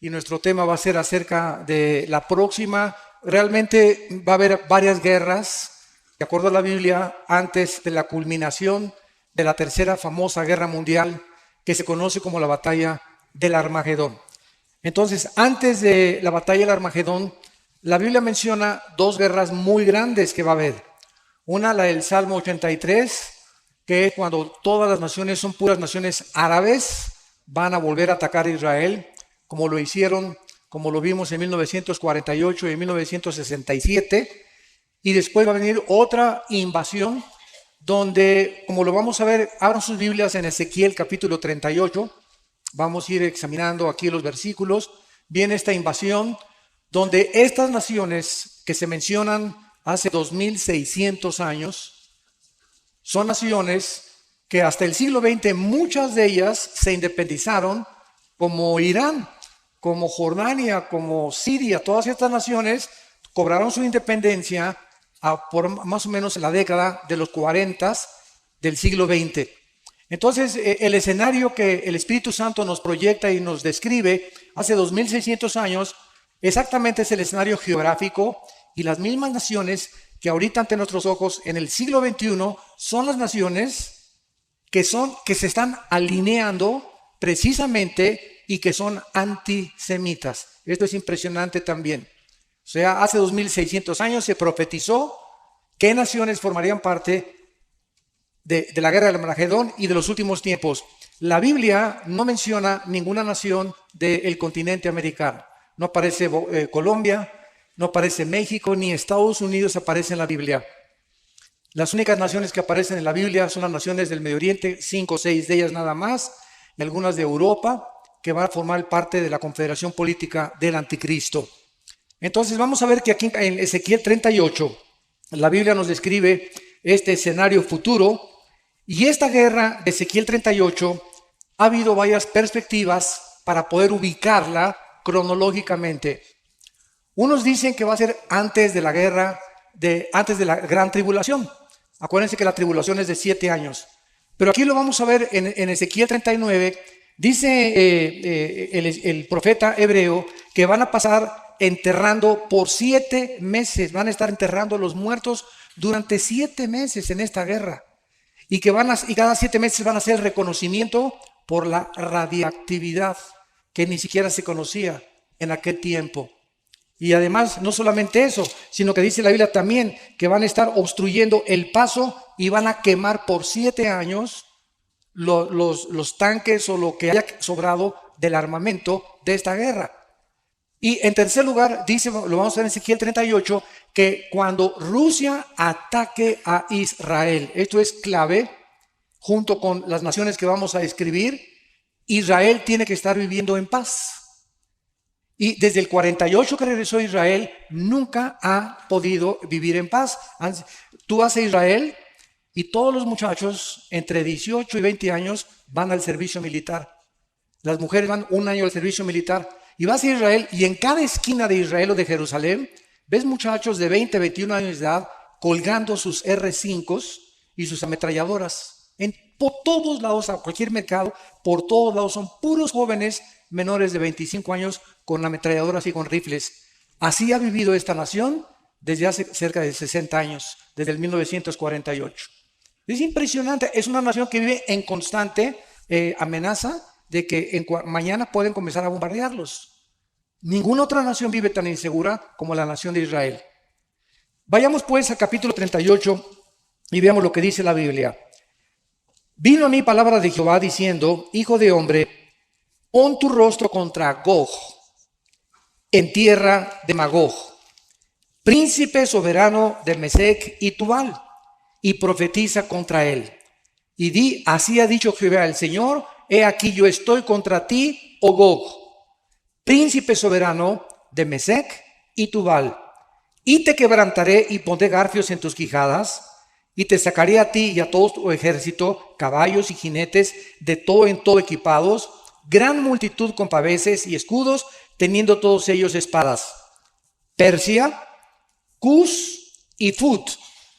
y nuestro tema va a ser acerca de la próxima. Realmente va a haber varias guerras, de acuerdo a la Biblia, antes de la culminación de la tercera famosa guerra mundial, que se conoce como la batalla del Armagedón. Entonces, antes de la batalla del Armagedón, la Biblia menciona dos guerras muy grandes que va a haber. Una, la del Salmo 83, que es cuando todas las naciones son puras naciones árabes, van a volver a atacar a Israel, como lo hicieron, como lo vimos en 1948 y en 1967. Y después va a venir otra invasión, donde, como lo vamos a ver, abran sus Biblias en Ezequiel capítulo 38. Vamos a ir examinando aquí los versículos. Viene esta invasión, donde estas naciones que se mencionan hace 2600 años, son naciones que hasta el siglo XX, muchas de ellas se independizaron, como Irán, como Jordania, como Siria. Todas estas naciones cobraron su independencia por más o menos en la década de los 40 del siglo XX. Entonces, el escenario que el Espíritu Santo nos proyecta y nos describe hace 2600 años, exactamente es el escenario geográfico, y las mismas naciones que ahorita ante nuestros ojos en el siglo XXI son las naciones que se están alineando precisamente y que son antisemitas. Esto es impresionante también. O sea, hace 2600 años se profetizó qué naciones formarían parte de la guerra del Armagedón y de los últimos tiempos. La Biblia no menciona ninguna nación del continente americano. No aparece Colombia, no aparece México, ni Estados Unidos aparece en la Biblia. Las únicas naciones que aparecen en la Biblia son las naciones del Medio Oriente, 5 o 6 de ellas nada más, y algunas de Europa, que van a formar parte de la confederación política del anticristo. Entonces vamos a ver que aquí en Ezequiel 38, la Biblia nos describe este escenario futuro, y esta guerra de Ezequiel 38 ha habido varias perspectivas para poder ubicarla cronológicamente. Unos dicen que va a ser antes de la guerra, antes de la gran tribulación. Acuérdense que la tribulación es de 7 años. Pero aquí lo vamos a ver en Ezequiel 39. Dice el profeta hebreo que van a pasar enterrando por 7 meses. Van a estar enterrando a los muertos durante 7 meses en esta guerra. Y que cada 7 meses van a hacer reconocimiento por la radiactividad que ni siquiera se conocía en aquel tiempo. Y además, no solamente eso, sino que dice la Biblia también que van a estar obstruyendo el paso y van a quemar por 7 años los tanques o lo que haya sobrado del armamento de esta guerra. Y en tercer lugar, dice, lo vamos a ver en Ezequiel 38, que cuando Rusia ataque a Israel, esto es clave, junto con las naciones que vamos a describir, Israel tiene que estar viviendo en paz. Y desde el 48 que regresó a Israel, nunca ha podido vivir en paz. Tú vas a Israel y todos los muchachos entre 18 y 20 años van al servicio militar. Las mujeres van 1 año al servicio militar. Y vas a Israel y en cada esquina de Israel o de Jerusalén, ves muchachos de 20, 21 años de edad colgando sus R5s y sus ametralladoras. Por todos lados, a cualquier mercado, por todos lados son puros jóvenes menores de 25 años con ametralladoras y con rifles. Así ha vivido esta nación desde hace cerca de 60 años, desde el 1948. Es impresionante, es una nación que vive en constante amenaza de que mañana pueden comenzar a bombardearlos. Ninguna otra nación vive tan insegura como la nación de Israel. Vayamos pues al capítulo 38 y veamos lo que dice la Biblia. Vino a mí palabra de Jehová diciendo, hijo de hombre, pon tu rostro contra Gog, en tierra de Magog, príncipe soberano de Mesec y Tubal, y profetiza contra él. Y di, así ha dicho Jehová el Señor, he aquí yo estoy contra ti, oh Gog, príncipe soberano de Mesec y Tubal, y te quebrantaré y pondré garfios en tus quijadas, y te sacaré a ti y a todo tu ejército, caballos y jinetes, de todo en todo equipados, gran multitud con paveses y escudos, teniendo todos ellos espadas. Persia, Cus y Fut,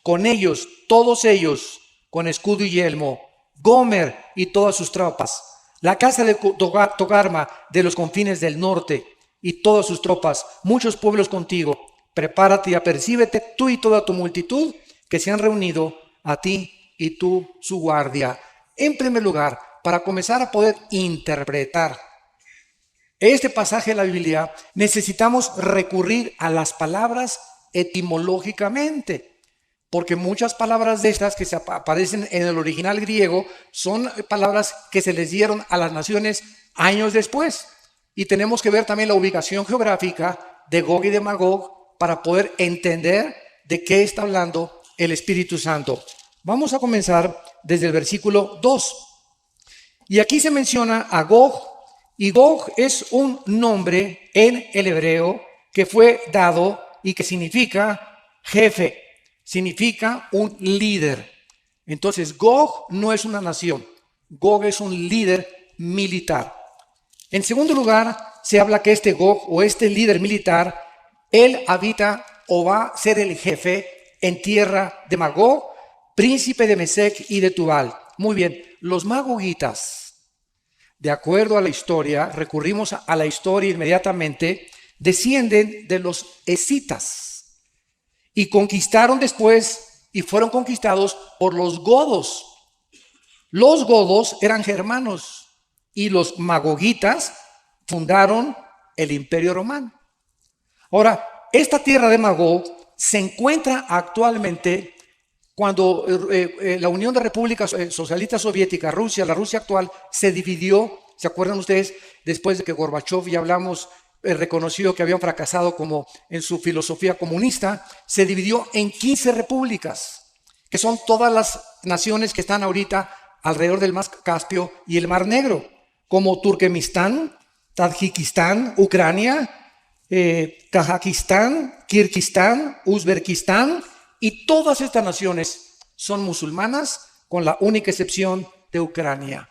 con ellos, todos ellos, con escudo y yelmo. Gomer y todas sus tropas. La casa de Togarma de los confines del norte. y todas sus tropas, muchos pueblos contigo. Prepárate y apercíbete tú y toda tu multitud que se han reunido a ti y tú su guardia. En primer lugar, para comenzar a poder interpretar este pasaje de la Biblia, necesitamos recurrir a las palabras etimológicamente, porque muchas palabras de estas que se aparecen en el original griego son palabras que se les dieron a las naciones años después. Y tenemos que ver también la ubicación geográfica de Gog y de Magog para poder entender de qué está hablando el Espíritu Santo. Vamos a comenzar desde el versículo 2. Y aquí se menciona a Gog, y Gog es un nombre en el hebreo que fue dado y que significa jefe, significa un líder. Entonces Gog no es una nación, Gog es un líder militar. En segundo lugar, se habla que este Gog o este líder militar, él habita o va a ser el jefe en tierra de Magog, príncipe de Mesec y de Tubal. Muy bien, los magogitas, de acuerdo a la historia, recurrimos a la historia inmediatamente, descienden de los escitas y conquistaron después y fueron conquistados por los godos. Los godos eran germanos y los magogitas fundaron el Imperio Romano. Ahora, esta tierra de Magog se encuentra actualmente cuando la Unión de Repúblicas Socialistas Soviéticas, Rusia, la Rusia actual, se dividió. ¿Se acuerdan ustedes? Después de que Gorbachev, ya hablamos, reconoció que habían fracasado como en su filosofía comunista, se dividió en 15 repúblicas, que son todas las naciones que están ahorita alrededor del mar Caspio y el Mar Negro, como Turkmenistán, Tayikistán, Ucrania, Kazajistán, Kirguistán, Uzbekistán, y todas estas naciones son musulmanas con la única excepción de Ucrania.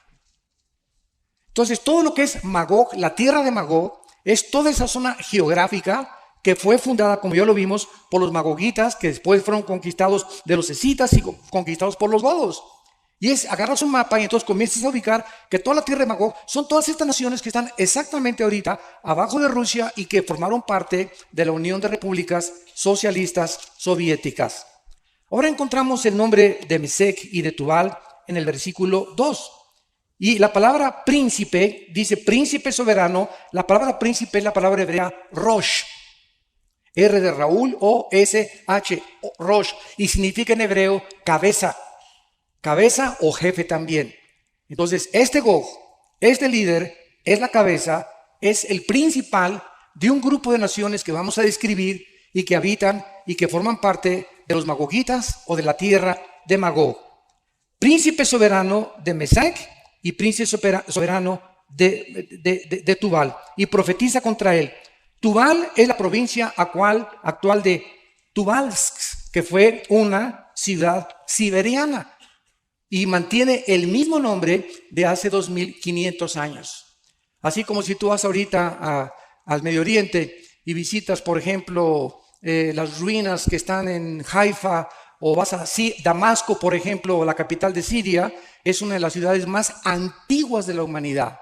Entonces todo lo que es Magog, la tierra de Magog, es toda esa zona geográfica que fue fundada, como ya lo vimos, por los magogitas, que después fueron conquistados de los escitas y conquistados por los godos. Y es, agarras un mapa y entonces comienzas a ubicar que toda la tierra de Magog son todas estas naciones que están exactamente ahorita abajo de Rusia y que formaron parte de la Unión de Repúblicas Socialistas Soviéticas. Ahora encontramos el nombre de Mesec y de Tubal en el versículo 2. Y la palabra príncipe, dice príncipe soberano, la palabra príncipe es la palabra hebrea Rosh. R de Raúl, O-S-H, Rosh, y significa en hebreo cabeza. Cabeza o jefe también. Entonces, este Gog, este líder, es la cabeza, es el principal de un grupo de naciones que vamos a describir y que habitan y que forman parte de los magogitas o de la tierra de Magog. Príncipe soberano de Mesec y príncipe soberano de Tubal. Y profetiza contra él. Tubal es la provincia actual de Tubalsk, que fue una ciudad siberiana. Y mantiene el mismo nombre de hace 2500 años. Así como si tú vas ahorita al Medio Oriente y visitas, por ejemplo, las ruinas que están en Haifa, o vas a Damasco, por ejemplo, la capital de Siria, es una de las ciudades más antiguas de la humanidad.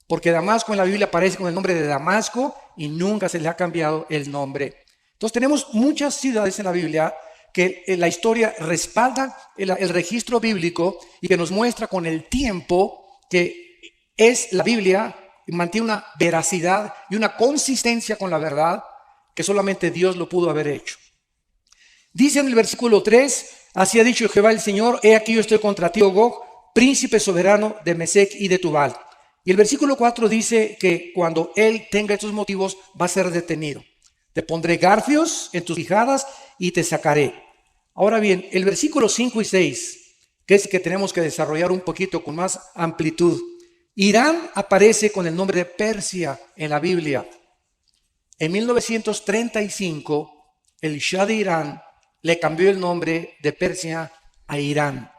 Porque Damasco en la Biblia aparece con el nombre de Damasco y nunca se le ha cambiado el nombre. Entonces tenemos muchas ciudades en la Biblia que la historia respalda el registro bíblico y que nos muestra con el tiempo que es la Biblia y mantiene una veracidad y una consistencia con la verdad que solamente Dios lo pudo haber hecho. Dice en el versículo 3, así ha dicho Jehová el Señor, he aquí yo estoy contra ti, Gog, príncipe soberano de Mesec y de Tubal. Y el versículo 4 dice que cuando él tenga estos motivos va a ser detenido. Te pondré garfios en tus quijadas y te sacaré. Ahora bien, el versículo 5 y 6, que es el que tenemos que desarrollar un poquito con más amplitud. Irán aparece con el nombre de Persia en la Biblia. En 1935, el Shah de Irán le cambió el nombre de Persia a Irán.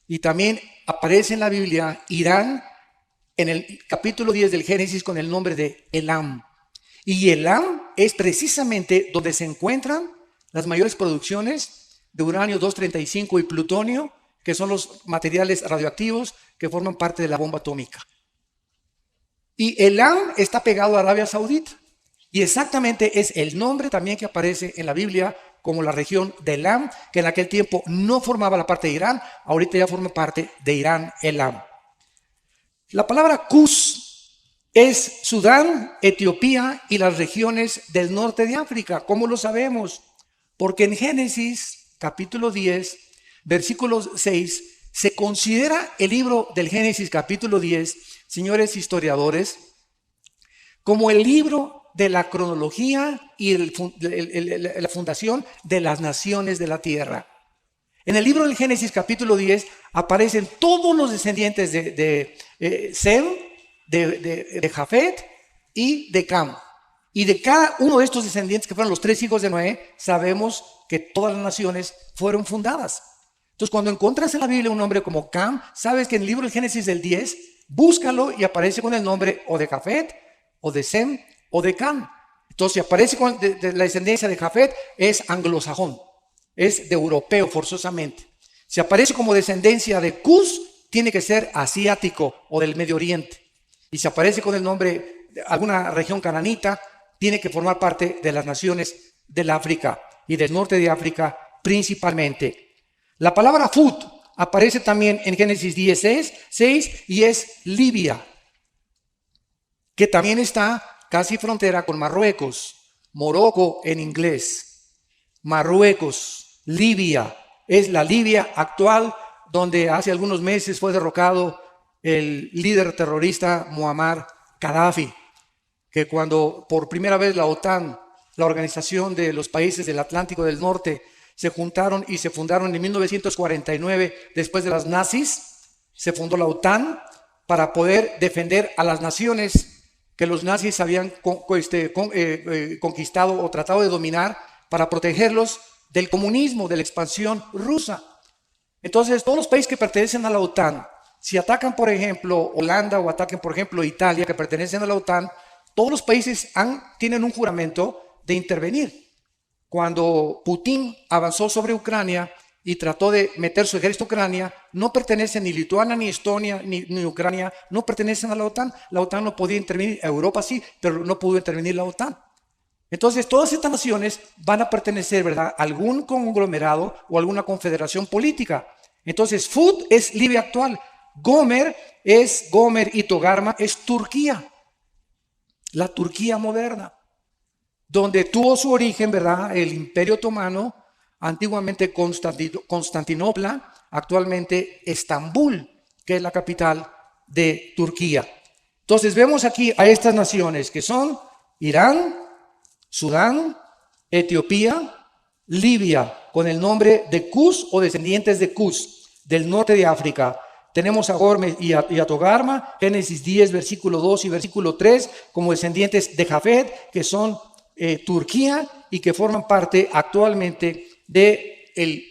Y también aparece en la Biblia Irán en el capítulo 10 del Génesis con el nombre de Elam. Y Elam es precisamente donde se encuentran las mayores producciones de uranio 235 y plutonio, que son los materiales radioactivos que forman parte de la bomba atómica. Y Elam está pegado a Arabia Saudita. Y exactamente es el nombre también que aparece en la Biblia como la región de Elam, que en aquel tiempo no formaba la parte de Irán, ahorita ya forma parte de Irán, Elam. La palabra Cus es Sudán, Etiopía y las regiones del norte de África. ¿Cómo lo sabemos? Porque en Génesis capítulo 10, versículo 6, se considera el libro del Génesis capítulo 10, señores historiadores, como el libro de la cronología y la fundación de las naciones de la tierra. En el libro del Génesis capítulo 10 aparecen todos los descendientes de Sem, de Jafet y de Cam. Y de cada uno de estos descendientes, que fueron los 3 hijos de Noé, sabemos que todas las naciones fueron fundadas. Entonces, cuando encuentras en la Biblia un nombre como Cam, sabes que en el libro del Génesis del 10, búscalo y aparece con el nombre o de Jafet, o de Sem, o de Cam. Entonces, si aparece con de la descendencia de Jafet, es anglosajón, es de europeo forzosamente. Si aparece como descendencia de Cus, tiene que ser asiático o del Medio Oriente. Y si aparece con el nombre de alguna región cananita, tiene que formar parte de las naciones del África y del norte de África principalmente. La palabra Fut aparece también en Génesis 10:6 y es Libia, que también está casi frontera con Marruecos, Morocco en inglés. Marruecos, Libia, es la Libia actual donde hace algunos meses fue derrocado el líder terrorista Muammar Gaddafi, que cuando por primera vez la OTAN, la Organización de los Países del Atlántico del Norte, se juntaron y se fundaron en 1949 después de las nazis, se fundó la OTAN para poder defender a las naciones que los nazis habían conquistado o tratado de dominar para protegerlos del comunismo, de la expansión rusa. Entonces, todos los países que pertenecen a la OTAN, si atacan, por ejemplo, Holanda o ataquen, por ejemplo, Italia, que pertenecen a la OTAN, todos los países tienen un juramento de intervenir. Cuando Putin avanzó sobre Ucrania y trató de meter su ejército a Ucrania, no pertenecen ni Lituania, ni Estonia, ni Ucrania, no pertenecen a la OTAN. La OTAN no podía intervenir, Europa sí, pero no pudo intervenir la OTAN. Entonces, todas estas naciones van a pertenecer, ¿verdad?, a algún conglomerado o alguna confederación política. Entonces, Fut es Libia actual. Gomer y Togarma es Turquía, la Turquía moderna, donde tuvo su origen, ¿verdad?, el Imperio Otomano, antiguamente Constantinopla, actualmente Estambul, que es la capital de Turquía. Entonces vemos aquí a estas naciones que son Irán, Sudán, Etiopía, Libia, con el nombre de Cus o descendientes de Cus, del norte de África. Tenemos a Gomer y a Togarma, Génesis 10, versículo 2 y versículo 3, como descendientes de Jafet, que son Turquía y que forman parte actualmente del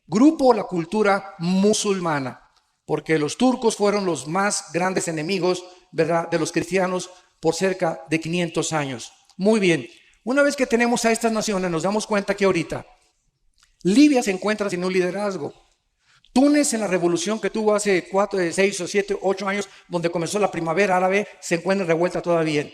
grupo, la cultura musulmana, porque los turcos fueron los más grandes enemigos, ¿verdad?, de los cristianos por cerca de 500 años. Muy bien, una vez que tenemos a estas naciones, nos damos cuenta que ahorita Libia se encuentra sin un liderazgo. Túnez, en la revolución que tuvo hace 4, 6 o 7, 8 años, donde comenzó la primavera árabe, se encuentra revuelta todavía.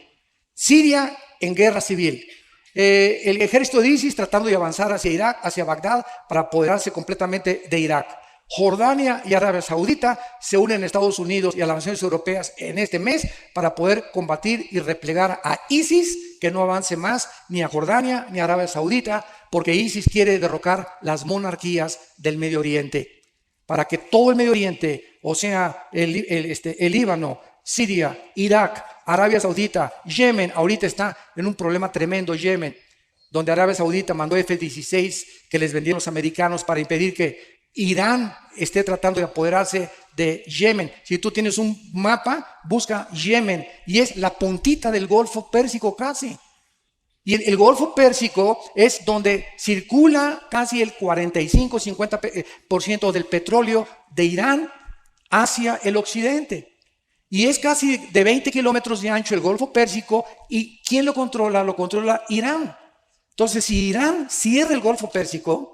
Siria en guerra civil. El ejército de ISIS tratando de avanzar hacia Irak, hacia Bagdad, para apoderarse completamente de Irak. Jordania y Arabia Saudita se unen a Estados Unidos y a las naciones europeas en este mes para poder combatir y replegar a ISIS, que no avance más ni a Jordania ni a Arabia Saudita, porque ISIS quiere derrocar las monarquías del Medio Oriente, para que todo el Medio Oriente, o sea, el Líbano, Siria, Irak, Arabia Saudita, Yemen, ahorita está en un problema tremendo Yemen, donde Arabia Saudita mandó F-16 que les vendieron los americanos para impedir que Irán esté tratando de apoderarse de Yemen. Si tú tienes un mapa, busca Yemen y es la puntita del Golfo Pérsico casi. Y el Golfo Pérsico es donde circula casi el 45-50% del petróleo de Irán hacia el occidente. Y es casi de 20 kilómetros de ancho el Golfo Pérsico. ¿Y quién lo controla? Lo controla Irán. Entonces, si Irán cierra el Golfo Pérsico,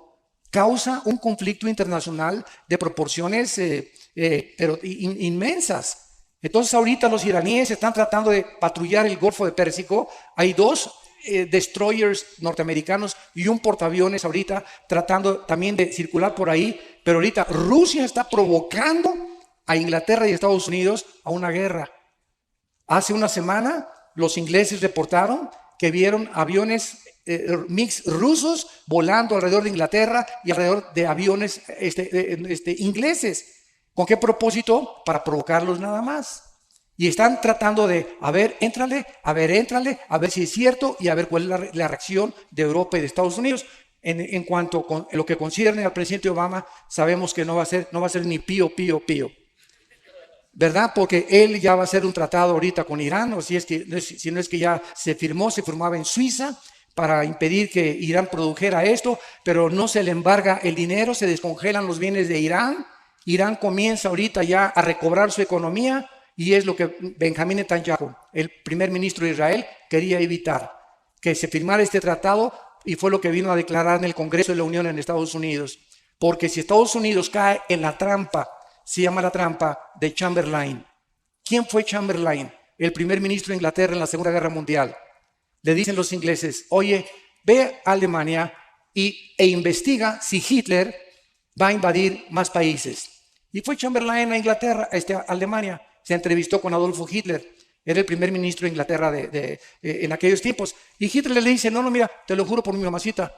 causa un conflicto internacional de proporciones pero inmensas. Entonces, ahorita los iraníes están tratando de patrullar el Golfo de Pérsico. Hay dos destroyers norteamericanos y un portaaviones ahorita tratando también de circular por ahí, pero ahorita Rusia está provocando a Inglaterra y Estados Unidos a una guerra. Hace una semana los ingleses reportaron que vieron aviones mix rusos volando alrededor de Inglaterra y alrededor de aviones ingleses. ¿Con qué propósito? Para provocarlos nada más. Y están tratando de, a ver, éntrale, a ver si es cierto y a ver cuál es la reacción de Europa y de Estados Unidos. En cuanto a lo que concierne al presidente Obama, sabemos que no va a ser ni pío, ¿verdad? Porque él ya va a hacer un tratado ahorita con Irán, o si no es que ya se firmaba en Suiza para impedir que Irán produjera esto, pero no se le embarga el dinero, se descongelan los bienes de Irán. Irán comienza ahorita ya a recobrar su economía y es lo que Benjamín Netanyahu, el primer ministro de Israel, quería evitar, que se firmara este tratado, y fue lo que vino a declarar en el Congreso de la Unión en Estados Unidos. Porque si Estados Unidos cae en la trampa, se llama la trampa de Chamberlain. ¿Quién fue Chamberlain? El primer ministro de Inglaterra en la Segunda Guerra Mundial. Le dicen los ingleses, oye, ve a Alemania e investiga si Hitler va a invadir más países. Y fue Chamberlain a Inglaterra, a Alemania, se entrevistó con Adolfo Hitler, era el primer ministro de Inglaterra en aquellos tiempos. Y Hitler le dice, no, mira, te lo juro por mi mamacita.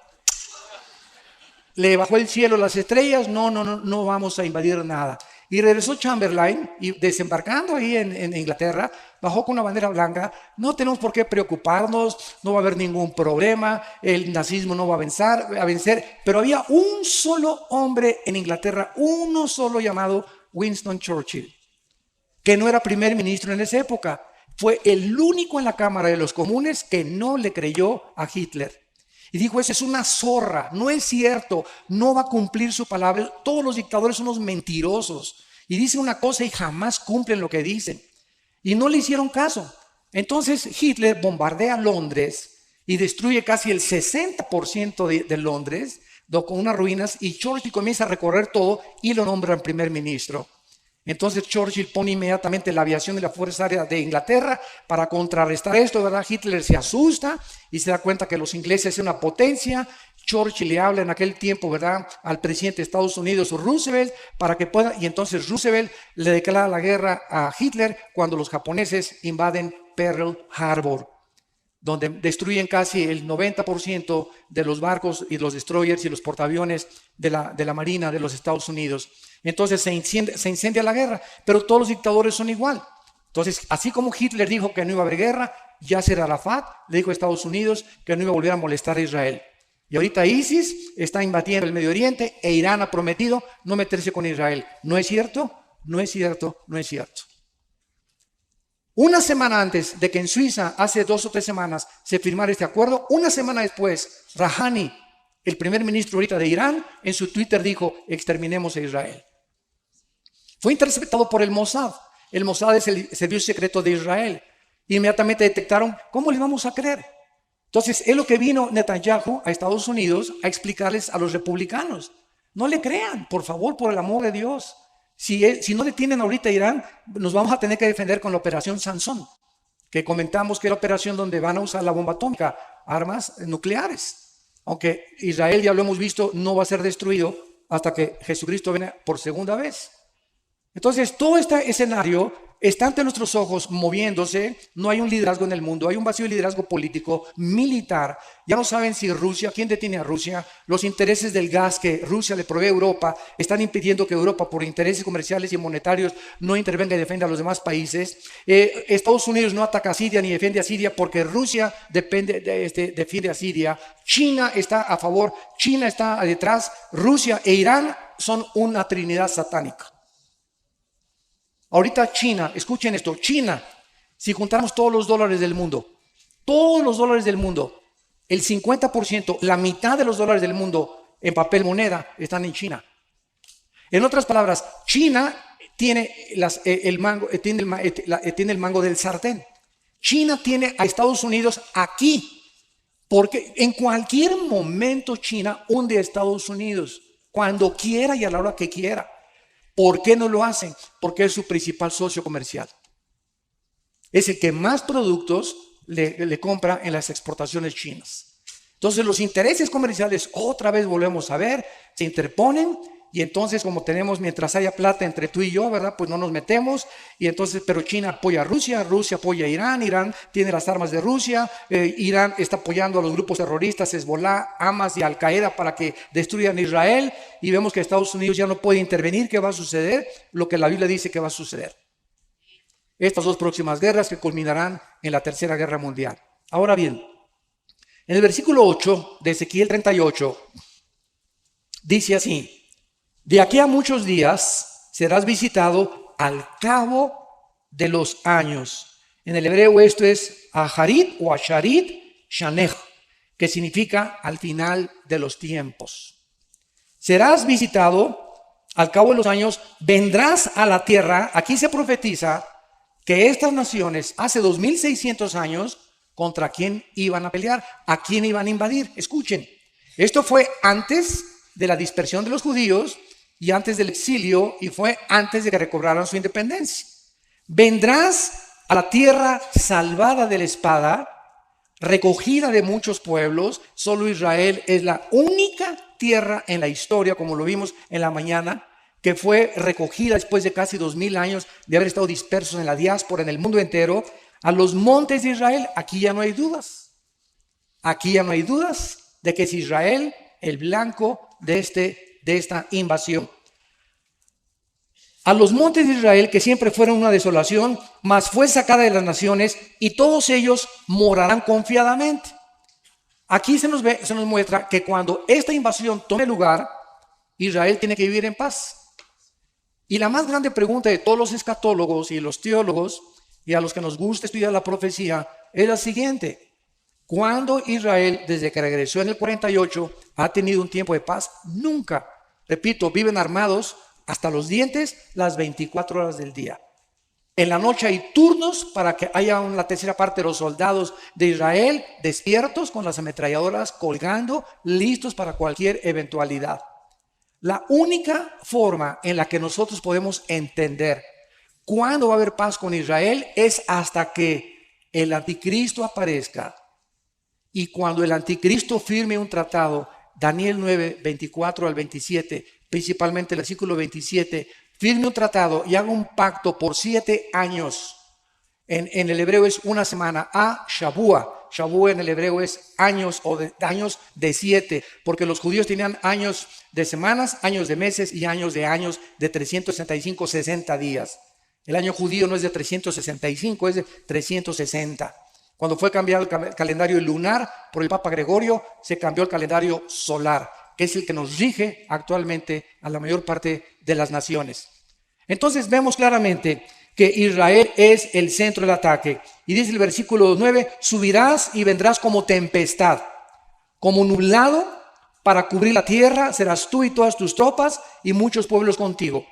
Le bajó el cielo, las estrellas, no vamos a invadir nada. Y regresó Chamberlain y desembarcando ahí en Inglaterra, bajó con una bandera blanca. No tenemos por qué preocuparnos, no va a haber ningún problema, el nazismo no va a vencer. Pero había un solo hombre en Inglaterra, uno solo llamado Winston Churchill, que no era primer ministro en esa época. Fue el único en la Cámara de los Comunes que no le creyó a Hitler. Y dijo, esa es una zorra, no es cierto, no va a cumplir su palabra. Todos los dictadores son unos mentirosos y dicen una cosa y jamás cumplen lo que dicen. Y no le hicieron caso. Entonces Hitler bombardea Londres y destruye casi el 60% de Londres con unas ruinas, y Churchill comienza a recorrer todo y lo nombran primer ministro. Entonces Churchill pone inmediatamente la aviación de la Fuerza Aérea de Inglaterra para contrarrestar esto, ¿verdad? Hitler se asusta y se da cuenta que los ingleses son una potencia. Churchill le habla en aquel tiempo, ¿verdad?, al presidente de Estados Unidos, Roosevelt, para que pueda, y entonces Roosevelt le declara la guerra a Hitler cuando los japoneses invaden Pearl Harbor, donde destruyen casi el 90% de los barcos y los destroyers y los portaaviones de la Marina de los Estados Unidos. Entonces se incendia la guerra, pero todos los dictadores son igual. Entonces, así como Hitler dijo que no iba a haber guerra, Yasser Arafat le dijo a Estados Unidos que no iba a volver a molestar a Israel. Y ahorita ISIS está invadiendo el Medio Oriente e Irán ha prometido no meterse con Israel. ¿No es cierto? No es cierto, no es cierto. Una semana antes de que en Suiza, hace 2 o 3 semanas, se firmara este acuerdo, una semana después, Rouhani, el primer ministro ahorita de Irán, en su Twitter dijo, exterminemos a Israel. Fue interceptado por el Mossad. El Mossad es el servicio secreto de Israel. Inmediatamente detectaron, ¿cómo le vamos a creer? Entonces, es lo que vino Netanyahu a Estados Unidos a explicarles a los republicanos. No le crean, por favor, por el amor de Dios. Si no detienen ahorita a Irán, nos vamos a tener que defender con la operación Sansón, que comentamos que es la operación donde van a usar la bomba atómica, armas nucleares. Aunque Israel, ya lo hemos visto, no va a ser destruido hasta que Jesucristo venga por segunda vez. Entonces, todo este escenario está ante nuestros ojos moviéndose. No hay un liderazgo en el mundo, hay un vacío de liderazgo político, militar. Ya no saben si Rusia, quién detiene a Rusia. Los intereses del gas que Rusia le provee a Europa están impidiendo que Europa, por intereses comerciales y monetarios, no intervenga y defienda a los demás países. Estados Unidos no ataca a Siria ni defiende a Siria porque Rusia defiende a Siria. China está a favor, China está detrás. Rusia e Irán son una trinidad satánica. Ahorita China, escuchen esto, China, si juntamos todos los dólares del mundo, el 50%, la mitad de los dólares del mundo en papel moneda están en China. En otras palabras, China tiene el mango del sartén. China tiene a Estados Unidos aquí, porque en cualquier momento China hunde a Estados Unidos, cuando quiera y a la hora que quiera. ¿Por qué no lo hacen? Porque es su principal socio comercial. Es el que más productos le compra en las exportaciones chinas. Entonces los intereses comerciales, otra vez volvemos a ver, se interponen. Y entonces, como tenemos, mientras haya plata entre tú y yo, ¿verdad? Pues no nos metemos. Y entonces, pero China apoya a Rusia, Rusia apoya a Irán, Irán tiene las armas de Rusia, Irán está apoyando a los grupos terroristas, Hezbollah, Hamas y Al-Qaeda para que destruyan Israel. Y vemos que Estados Unidos ya no puede intervenir. ¿Qué va a suceder? Lo que la Biblia dice que va a suceder. Estas dos próximas guerras que culminarán en la Tercera Guerra Mundial. Ahora bien, en el versículo 8 de Ezequiel 38, dice así: de aquí a muchos días serás visitado al cabo de los años. En el hebreo esto es Aharit o Asharit Shanech, que significa al final de los tiempos. Serás visitado al cabo de los años, vendrás a la tierra. Aquí se profetiza que estas naciones hace 2600 años, ¿contra quién iban a pelear? ¿A quién iban a invadir? Escuchen, esto fue antes de la dispersión de los judíos y antes del exilio, y fue antes de que recobraran su independencia. Vendrás a la tierra salvada de la espada, recogida de muchos pueblos. Solo Israel es la única tierra en la historia, como lo vimos en la mañana, que fue recogida después de casi 2000 años de haber estado dispersos en la diáspora, en el mundo entero, a los montes de Israel. Aquí ya no hay dudas. Aquí ya no hay dudas de que es Israel el blanco de esta invasión. A los montes de Israel, que siempre fueron una desolación, mas fue sacada de las naciones, y todos ellos morarán confiadamente. Aquí se nos muestra que cuando esta invasión tome lugar, Israel tiene que vivir en paz. Y la más grande pregunta de todos los escatólogos y los teólogos, y a los que nos gusta estudiar la profecía, es la siguiente: ¿cuándo Israel, desde que regresó en el 48, ha tenido un tiempo de paz? Nunca. Repito, viven armados hasta los dientes las 24 horas del día. En la noche hay turnos para que haya la tercera parte de los soldados de Israel despiertos con las ametralladoras colgando, listos para cualquier eventualidad. La única forma en la que nosotros podemos entender cuándo va a haber paz con Israel es hasta que el anticristo aparezca. Y cuando el anticristo firme un tratado, Daniel 9, 24 al 27, principalmente el versículo 27, firme un tratado y haga un pacto por 7 años. En el hebreo es una semana, a Shavua. Shavua en el hebreo es años o años de 7, porque los judíos tenían años de semanas, años de meses y años de 365, 60 días. El año judío no es de 365, es de 360. Cuando fue cambiado el calendario lunar por el Papa Gregorio, se cambió el calendario solar, que es el que nos rige actualmente a la mayor parte de las naciones. Entonces vemos claramente que Israel es el centro del ataque. Y dice el versículo 9, subirás y vendrás como tempestad, como nublado para cubrir la tierra, serás tú y todas tus tropas y muchos pueblos contigo.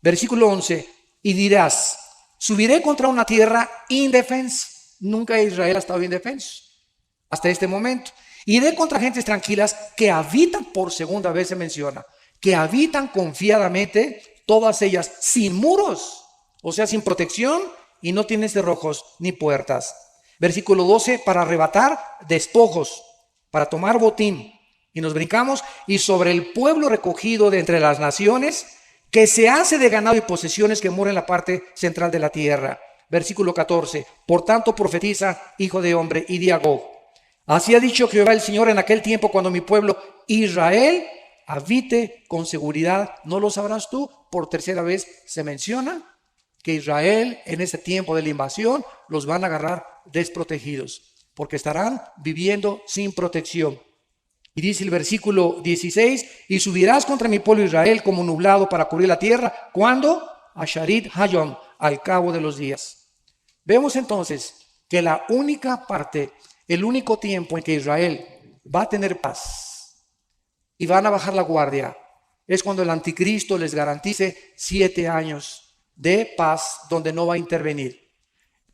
Versículo 11, y dirás, subiré contra una tierra indefensa. Nunca Israel ha estado indefenso hasta este momento. Iré contra gentes tranquilas que habitan, por segunda vez se menciona, que habitan confiadamente, todas ellas sin muros, o sea, sin protección, y no tienen cerrojos ni puertas. Versículo 12, para arrebatar despojos, para tomar botín. Y nos brincamos, y sobre el pueblo recogido de entre las naciones, que se hace de ganado y posesiones que mora en la parte central de la tierra. Versículo 14, por tanto profetiza, hijo de hombre, y di a Gog, así ha dicho Jehová el Señor en aquel tiempo cuando mi pueblo Israel habite con seguridad. ¿No lo sabrás tú? Por tercera vez se menciona que Israel en ese tiempo de la invasión los van a agarrar desprotegidos, porque estarán viviendo sin protección. Y dice el versículo 16, y subirás contra mi pueblo Israel como nublado para cubrir la tierra. ¿Cuándo? Asharit Hayom, al cabo de los días. Vemos entonces que la única parte, el único tiempo en que Israel va a tener paz y van a bajar la guardia es cuando el anticristo les garantice 7 años de paz donde no va a intervenir.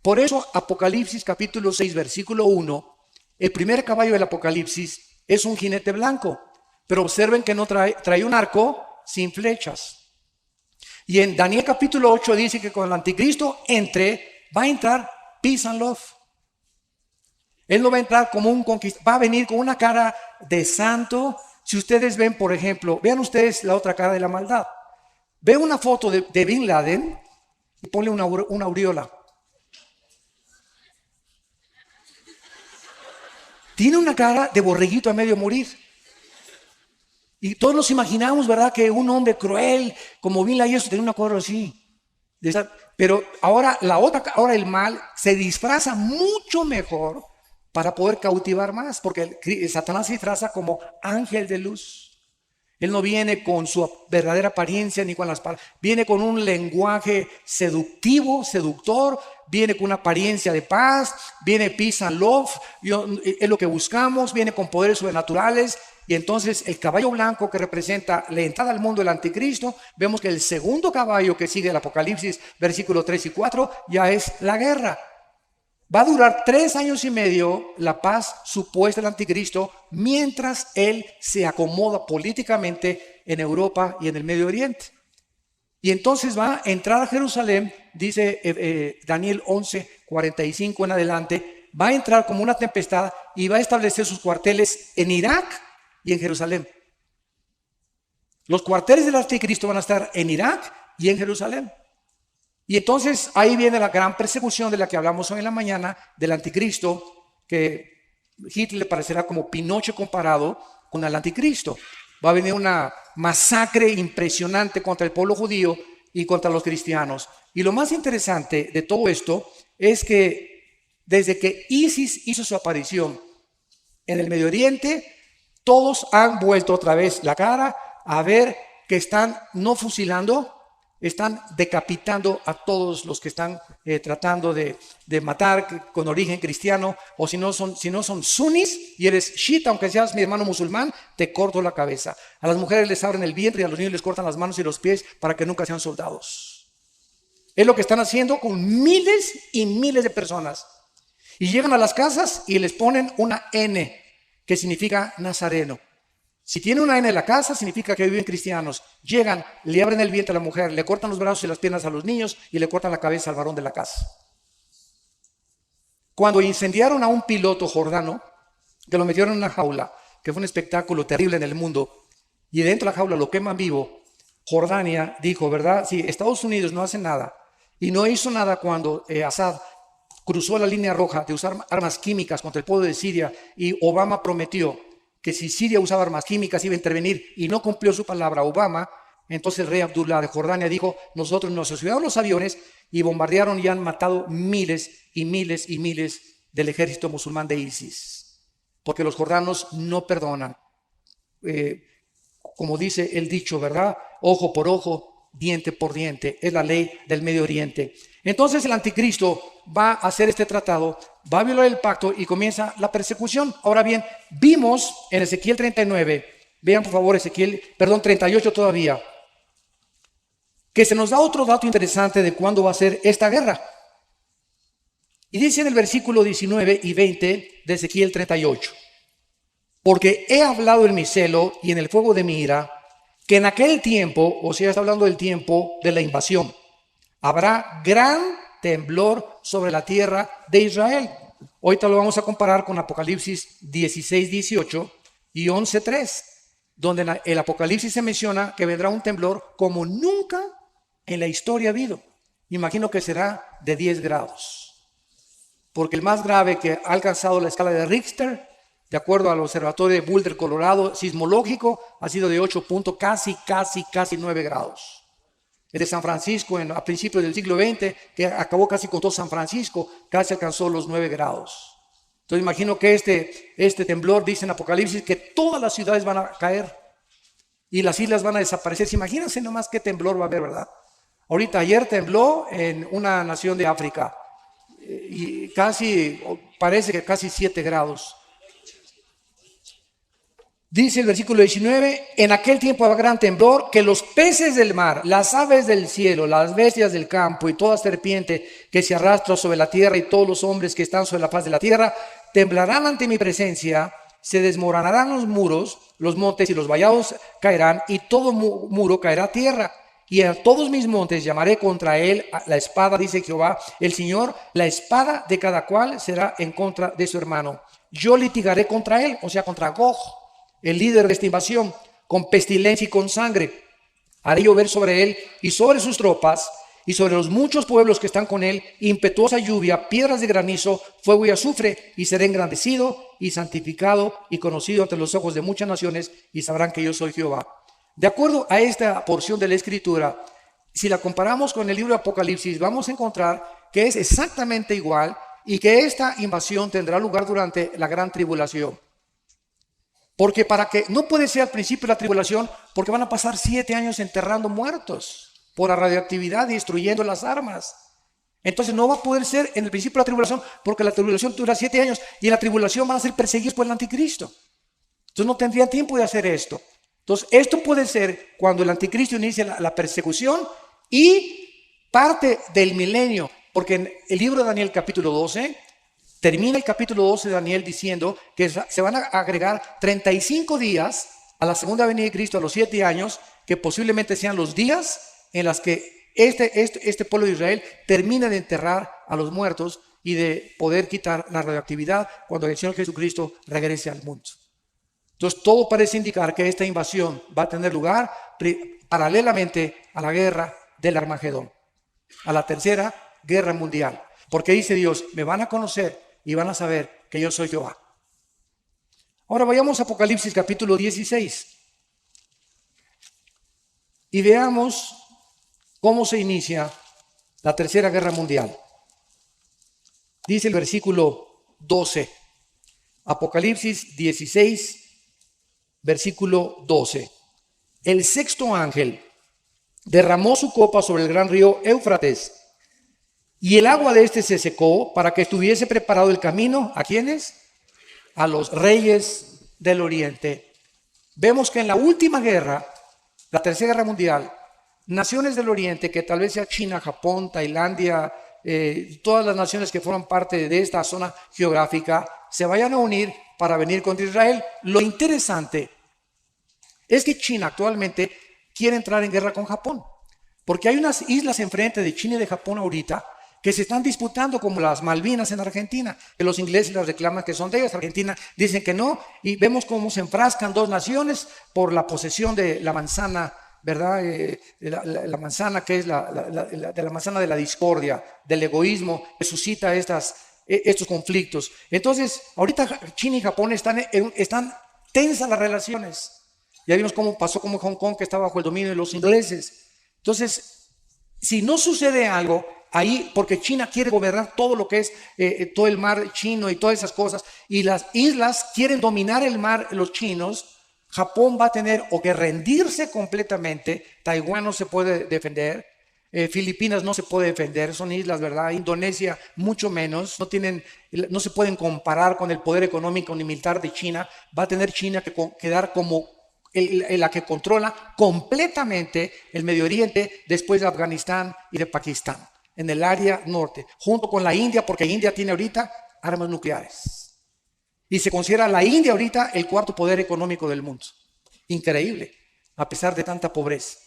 Por eso Apocalipsis capítulo 6 versículo 1, el primer caballo del Apocalipsis es un jinete blanco, pero observen que no trae un arco sin flechas. Y en Daniel capítulo 8 dice que cuando el anticristo entre, va a entrar peace and love. Él no va a entrar como un conquistador, va a venir con una cara de santo. Si ustedes ven, por ejemplo, vean ustedes la otra cara de la maldad. Ve una foto de Bin Laden y ponle una aureola. Tiene una cara de borreguito a medio morir. Y todos nos imaginamos, ¿verdad?, que un hombre cruel como Bin Laden tenía una cosa así. Pero ahora ahora el mal se disfraza mucho mejor para poder cautivar más, porque Satanás se disfraza como ángel de luz. Él no viene con su verdadera apariencia ni con las palabras, viene con un lenguaje seductivo, seductor, viene con una apariencia de paz, viene peace and love, es lo que buscamos, viene con poderes sobrenaturales. Y entonces el caballo blanco, que representa la entrada al mundo del anticristo, vemos que el segundo caballo que sigue el Apocalipsis, versículos 3 y 4, ya es la guerra. Va a durar 3 años y medio la paz supuesta del anticristo, mientras él se acomoda políticamente en Europa y en el Medio Oriente. Y entonces va a entrar a Jerusalén, dice Daniel 11:45 en adelante, va a entrar como una tempestad y va a establecer sus cuarteles en Irak y en Jerusalén. Los cuarteles del anticristo van a estar en Irak y en Jerusalén. Y entonces ahí viene la gran persecución de la que hablamos hoy en la mañana, del anticristo, que Hitler parecerá como Pinocho comparado con el anticristo. Va a venir una masacre impresionante contra el pueblo judío y contra los cristianos. Y lo más interesante de todo esto es que desde que ISIS hizo su aparición en el Medio Oriente, todos han vuelto otra vez la cara a ver que están no fusilando, están decapitando a todos los que están tratando de matar con origen cristiano, o si no son sunis y eres shita, aunque seas mi hermano musulmán, te corto la cabeza. A las mujeres les abren el vientre y a los niños les cortan las manos y los pies para que nunca sean soldados. Es lo que están haciendo con miles y miles de personas. Y llegan a las casas y les ponen una N, que significa nazareno. Si tiene una N en la casa, significa que viven cristianos. Llegan, le abren el vientre a la mujer, le cortan los brazos y las piernas a los niños y le cortan la cabeza al varón de la casa. Cuando incendiaron a un piloto jordano, que lo metieron en una jaula, que fue un espectáculo terrible en el mundo, y dentro de la jaula lo queman vivo, Jordania dijo, ¿verdad? Si Estados Unidos no hace nada, y no hizo nada cuando Assad cruzó la línea roja de usar armas químicas contra el pueblo de Siria, y Obama prometió que si Siria usaba armas químicas iba a intervenir y no cumplió su palabra Obama, entonces el rey Abdullah de Jordania dijo, nosotros nos subimos los aviones y bombardearon y han matado miles y miles y miles del ejército musulmán de ISIS, porque los jordanos no perdonan. Como dice el dicho, ¿verdad? Ojo por ojo, diente por diente, es la ley del Medio Oriente. Entonces el anticristo va a hacer este tratado, va a violar el pacto y comienza la persecución. Ahora bien, vimos en Ezequiel 39, vean por favor 38 todavía, que se nos da otro dato interesante de cuándo va a ser esta guerra. Y dice en el versículo 19 y 20 de Ezequiel 38, porque he hablado en mi celo y en el fuego de mi ira, que en aquel tiempo, o sea, está hablando del tiempo de la invasión, habrá gran temblor sobre la tierra de Israel. Ahorita lo vamos a comparar con Apocalipsis 16:18 y 11:3, donde en el Apocalipsis se menciona que vendrá un temblor como nunca en la historia ha habido. Imagino que será de 10 grados, porque el más grave que ha alcanzado la escala de Richter, de acuerdo al observatorio de Boulder, Colorado, sismológico, ha sido de 8 puntos, casi 9 grados. El de San Francisco a principios del siglo XX, que acabó casi con todo San Francisco, casi alcanzó los 9 grados. Entonces imagino que este temblor, dice en Apocalipsis, que todas las ciudades van a caer y las islas van a desaparecer. Imagínense nomás qué temblor va a haber, ¿verdad? Ahorita ayer tembló en una nación de África y parece que casi 7 grados. Dice el versículo 19, en aquel tiempo habrá gran temblor, que los peces del mar, las aves del cielo, las bestias del campo y toda serpiente que se arrastra sobre la tierra y todos los hombres que están sobre la faz de la tierra, temblarán ante mi presencia, se desmoronarán los muros, los montes y los vallados caerán y todo muro caerá a tierra. y a todos mis montes llamaré contra él la espada, dice Jehová, el Señor, la espada de cada cual será en contra de su hermano. Yo litigaré contra él, o sea, contra Gog, el líder de esta invasión, con pestilencia y con sangre. Haré llover sobre él y sobre sus tropas y sobre los muchos pueblos que están con él, impetuosa lluvia, piedras de granizo, fuego y azufre, y seré engrandecido y santificado y conocido ante los ojos de muchas naciones, y sabrán que yo soy Jehová. De acuerdo a esta porción de la Escritura, si la comparamos con el libro de Apocalipsis, vamos a encontrar que es exactamente igual y que esta invasión tendrá lugar durante la gran tribulación. Porque no puede ser al principio de la tribulación, porque van a pasar 7 años enterrando muertos por la radioactividad y destruyendo las armas. Entonces no va a poder ser en el principio de la tribulación, porque la tribulación dura 7 años y en la tribulación van a ser perseguidos por el anticristo. Entonces no tendrían tiempo de hacer esto. Entonces esto puede ser cuando el anticristo inicia la persecución y parte del milenio, porque en el libro de Daniel capítulo 12, termina el capítulo 12 de Daniel diciendo que se van a agregar 35 días a la segunda venida de Cristo, a los 7 años, que posiblemente sean los días en los que este pueblo de Israel termina de enterrar a los muertos y de poder quitar la radioactividad cuando el Señor Jesucristo regrese al mundo. Entonces todo parece indicar que esta invasión va a tener lugar paralelamente a la guerra del Armagedón, a la tercera guerra mundial. Porque dice Dios, me van a conocer y van a saber que yo soy Jehová. Ahora vayamos a Apocalipsis capítulo 16 y veamos cómo se inicia la tercera guerra mundial. Dice el versículo 12, Apocalipsis 16, versículo 12. El sexto ángel derramó su copa sobre el gran río Éufrates, y el agua de este se secó para que estuviese preparado el camino. ¿A quiénes? A los reyes del oriente. Vemos que en la última guerra, la tercera guerra mundial, naciones del oriente, que tal vez sea China, Japón, Tailandia, todas las naciones que forman parte de esta zona geográfica, se vayan a unir para venir contra Israel. Lo interesante es que China actualmente quiere entrar en guerra con Japón, porque hay unas islas enfrente de China y de Japón ahorita que se están disputando, como las Malvinas en Argentina, que los ingleses las reclaman que son de ellos, Argentina dicen que no, y vemos cómo se enfrascan dos naciones por la posesión de la manzana, ¿verdad? La manzana que es de la manzana de la discordia, del egoísmo, que suscita estos conflictos. Entonces, ahorita China y Japón están tensas las relaciones. Ya vimos cómo pasó como Hong Kong, que estaba bajo el dominio de los ingleses. Entonces, si no sucede algo ahí, porque China quiere gobernar todo lo que es todo el mar chino y todas esas cosas, y las islas quieren dominar el mar, los chinos, Japón va a tener o que rendirse completamente. Taiwán no se puede defender, Filipinas no se puede defender, son islas, ¿verdad? Indonesia mucho menos, no se pueden comparar con el poder económico ni militar de China. Va a tener China que quedar como la que controla completamente el Medio Oriente después de Afganistán y de Pakistán, en el área norte, junto con la India, porque India tiene ahorita armas nucleares. Y se considera la India ahorita el cuarto poder económico del mundo. Increíble, a pesar de tanta pobreza.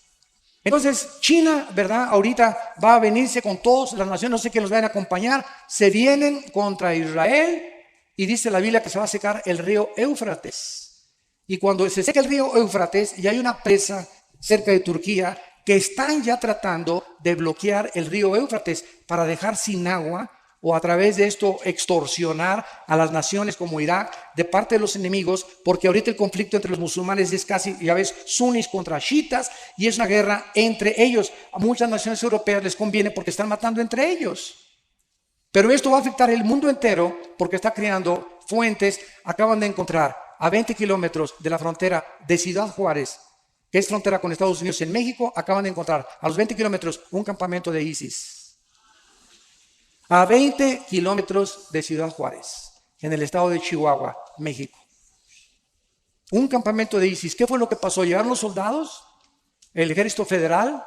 Entonces, China, ¿verdad? Ahorita va a venirse con todas las naciones, no sé quién los vayan a acompañar, se vienen contra Israel y dice la Biblia que se va a secar el río Éufrates. Y cuando se seca el río Éufrates, y hay una presa cerca de Turquía que están ya tratando de bloquear el río Éufrates para dejar sin agua, o a través de esto extorsionar a las naciones como Irak de parte de los enemigos, porque ahorita el conflicto entre los musulmanes es casi, ya ves, sunis contra chiitas, y es una guerra entre ellos. A muchas naciones europeas les conviene porque están matando entre ellos. Pero esto va a afectar el mundo entero porque está creando fuentes. Acaban de encontrar a 20 kilómetros de la frontera de Ciudad Juárez, que es frontera con Estados Unidos en México, acaban de encontrar a los 20 kilómetros un campamento de ISIS. A 20 kilómetros de Ciudad Juárez, en el estado de Chihuahua, México. Un campamento de ISIS. ¿Qué fue lo que pasó? Llegaron los soldados, el ejército federal,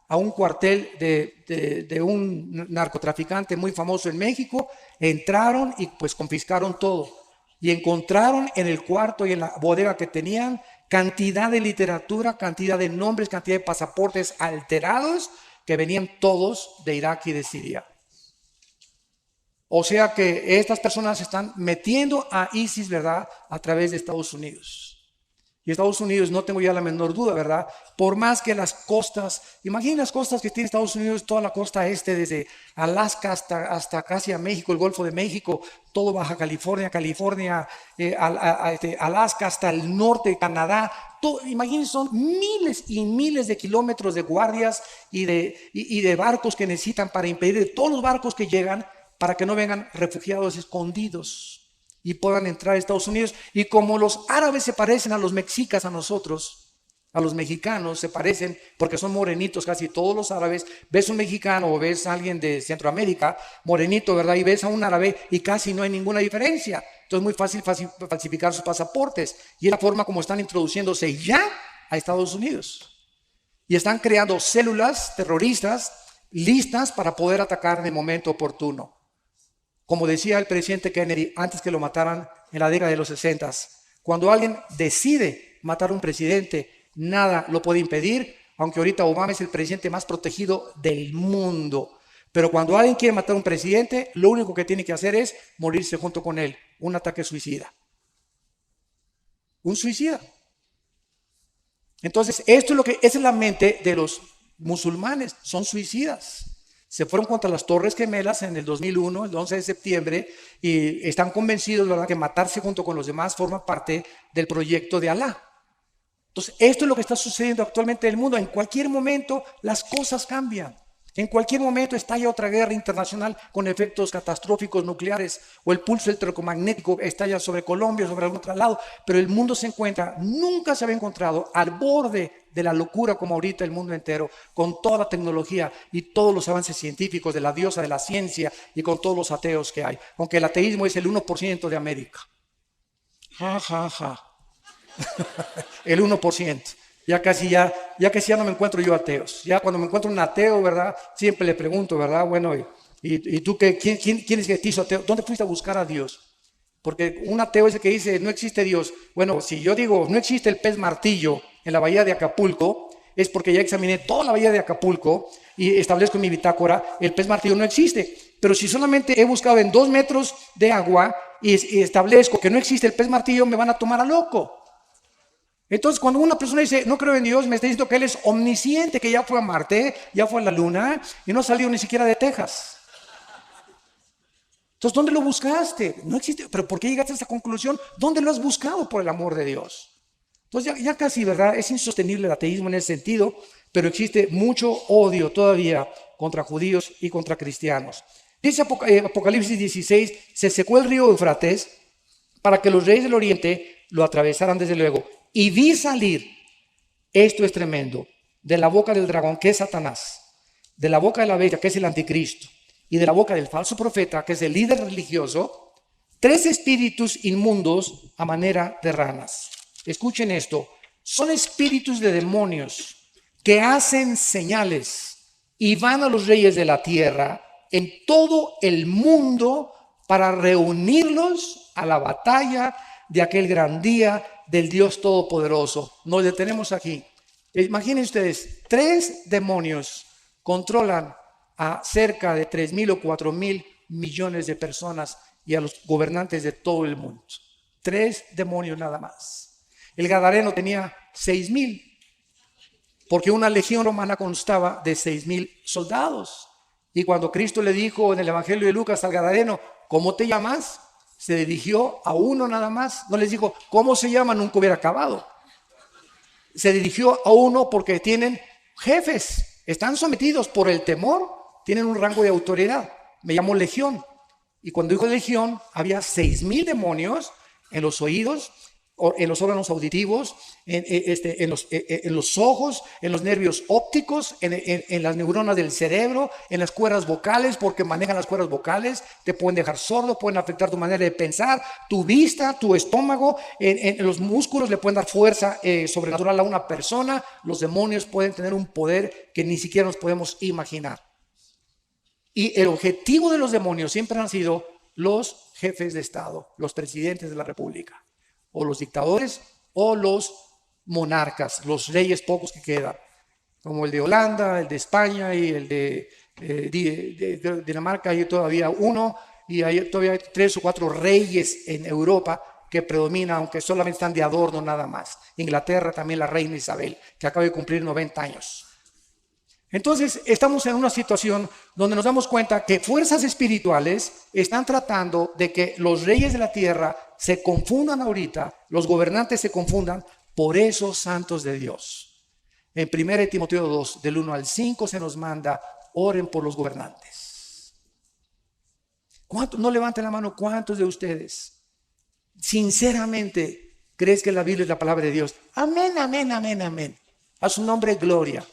a un cuartel de un narcotraficante muy famoso en México, entraron y pues confiscaron todo. Y encontraron en el cuarto y en la bodega que tenían cantidad de literatura, cantidad de nombres, cantidad de pasaportes alterados que venían todos de Irak y de Siria. O sea que estas personas están metiendo a ISIS, ¿verdad?, a través de Estados Unidos. Y Estados Unidos, no tengo ya la menor duda, ¿verdad? Por más que las costas, imaginen las costas que tiene Estados Unidos, toda la costa este, desde Alaska hasta casi a México, el Golfo de México, todo Baja California, Alaska, hasta el norte de Canadá. Imaginen, son miles y miles de kilómetros de guardias y de barcos que necesitan para impedir todos los barcos que llegan para que no vengan refugiados escondidos y puedan entrar a Estados Unidos. Y como los árabes se parecen a los mexicas, a nosotros, a los mexicanos se parecen porque son morenitos casi todos los árabes. Ves un mexicano o ves a alguien de Centroamérica, morenito, ¿verdad? Y ves a un árabe y casi no hay ninguna diferencia. Entonces es muy fácil falsificar sus pasaportes. Y es la forma como están introduciéndose ya a Estados Unidos. Y están creando células terroristas listas para poder atacar en el momento oportuno. Como decía el presidente Kennedy antes que lo mataran en la década de los 60, cuando alguien decide matar a un presidente, nada lo puede impedir, aunque ahorita Obama es el presidente más protegido del mundo. Pero cuando alguien quiere matar a un presidente, lo único que tiene que hacer es morirse junto con él, un ataque suicida. Un suicida. Entonces, esa es la mente de los musulmanes, son suicidas. Se fueron contra las Torres Gemelas en el 2001, el 11 de septiembre, y están convencidos, ¿verdad?, que matarse junto con los demás forma parte del proyecto de Alá. Entonces, esto es lo que está sucediendo actualmente en el mundo. En cualquier momento las cosas cambian. En cualquier momento estalla otra guerra internacional con efectos catastróficos nucleares, o el pulso electromagnético estalla sobre Colombia, sobre algún otro lado, pero el mundo se encuentra, nunca se había encontrado al borde de la locura como ahorita el mundo entero, con toda la tecnología y todos los avances científicos de la diosa de la ciencia y con todos los ateos que hay, aunque el ateísmo es el 1% de América. Ja, ja, ja. El 1%. Ya casi ya no me encuentro yo ateos. Ya cuando me encuentro un ateo, ¿verdad?, siempre le pregunto, ¿verdad? Bueno, ¿y tú qué? ¿Quién es que te hizo ateo? ¿Dónde fuiste a buscar a Dios? Porque un ateo es el que dice, no existe Dios. Bueno, si yo digo, no existe el pez martillo en la bahía de Acapulco, es porque ya examiné toda la bahía de Acapulco y establezco en mi bitácora, el pez martillo no existe. Pero si solamente he buscado en 2 metros de agua y establezco que no existe el pez martillo, me van a tomar a loco. Entonces, cuando una persona dice, no creo en Dios, me está diciendo que Él es omnisciente, que ya fue a Marte, ya fue a la Luna y no ha salido ni siquiera de Texas. Entonces, ¿dónde lo buscaste? No existe. ¿Pero por qué llegaste a esa conclusión? ¿Dónde lo has buscado, por el amor de Dios? Entonces, ya casi, ¿verdad? Es insostenible el ateísmo en ese sentido, pero existe mucho odio todavía contra judíos y contra cristianos. Dice Apocalipsis 16, se secó el río Éufrates para que los reyes del oriente lo atravesaran desde luego. Y vi salir, esto es tremendo, de la boca del dragón, que es Satanás, de la boca de la bestia, que es el anticristo, y de la boca del falso profeta, que es el líder religioso, 3 espíritus inmundos a manera de ranas. Escuchen esto, son espíritus de demonios que hacen señales y van a los reyes de la tierra en todo el mundo para reunirlos a la batalla de aquel gran día del Dios Todopoderoso. Nos detenemos aquí. Imaginen ustedes, 3 demonios controlan a cerca de 3,000 o 4,000 millones de personas y a los gobernantes de todo el mundo. 3 demonios nada más. El Gadareno tenía 6,000, porque una legión romana constaba de 6,000 soldados. Y cuando Cristo le dijo en el Evangelio de Lucas al Gadareno, ¿cómo te llamas?, se dirigió a uno nada más. No les dijo, ¿cómo se llama? Nunca hubiera acabado. Se dirigió a uno porque tienen jefes, están sometidos por el temor, tienen un rango de autoridad. Me llamo Legión. Y cuando dijo Legión, había 6,000 demonios en los oídos, en los órganos auditivos, en los ojos, en los nervios ópticos, en las neuronas del cerebro, en las cuerdas vocales, porque manejan las cuerdas vocales, te pueden dejar sordo, pueden afectar tu manera de pensar, tu vista, tu estómago, en los músculos le pueden dar fuerza sobrenatural a una persona. Los demonios pueden tener un poder que ni siquiera nos podemos imaginar. Y el objetivo de los demonios siempre han sido los jefes de Estado, los presidentes de la República, o los dictadores, o los monarcas, los reyes pocos que quedan, como el de Holanda, el de España y el de Dinamarca. Hay todavía uno, y hay todavía 3 o 4 reyes en Europa que predominan, aunque solamente están de adorno nada más. Inglaterra también, la reina Isabel, que acaba de cumplir 90 años. Entonces estamos en una situación donde nos damos cuenta que fuerzas espirituales están tratando de que los reyes de la tierra se confundan ahorita, los gobernantes se confundan por esos santos de Dios. En 1 Timoteo 2, del 1 al 5 se nos manda: oren por los gobernantes. ¿Cuántos? No levanten la mano, ¿cuántos de ustedes sinceramente crees que la Biblia es la palabra de Dios? Amén, amén, amén, amén. A su nombre, gloria.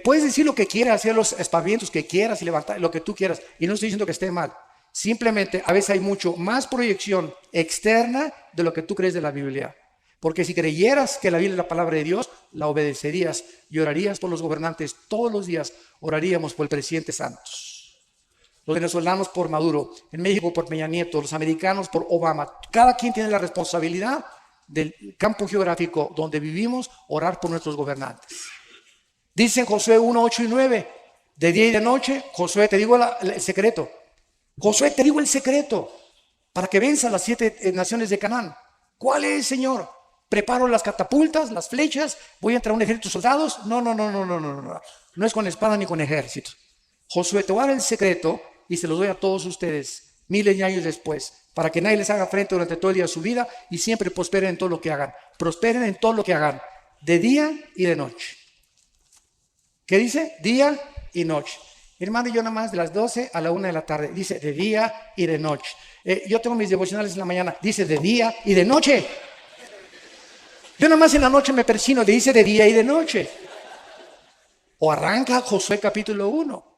Puedes decir lo que quieras, hacer los espavientos que quieras y levantar lo que tú quieras. Y no estoy diciendo que esté mal. Simplemente a veces hay mucho más proyección externa de lo que tú crees de la Biblia. Porque si creyeras que la Biblia es la palabra de Dios, la obedecerías y orarías por los gobernantes. Todos los días oraríamos por el presidente Santos. Los venezolanos por Maduro, en México por Peña Nieto, los americanos por Obama. Cada quien tiene la responsabilidad del campo geográfico donde vivimos, orar por nuestros gobernantes. Dice en Josué 1, 8 y 9, de día y de noche: Josué, te digo el secreto. Josué, te digo el secreto para que venzas las 7 naciones de Canaán. ¿Cuál es, Señor? Preparo las catapultas, las flechas, voy a entrar a un ejército de soldados. No. No es con espada ni con ejército. Josué, te voy a dar el secreto y se los doy a todos ustedes miles de años después, para que nadie les haga frente durante todo el día de su vida y siempre prosperen en todo lo que hagan. Prosperen en todo lo que hagan, de día y de noche. ¿Qué dice? Día y noche. Hermano, yo nada más de las 12 a la 1 de la tarde. Dice de día y de noche. Yo tengo mis devocionales en la mañana. Dice de día y de noche. Yo nada más en la noche me persino. Dice de día y de noche. O arranca Josué capítulo 1.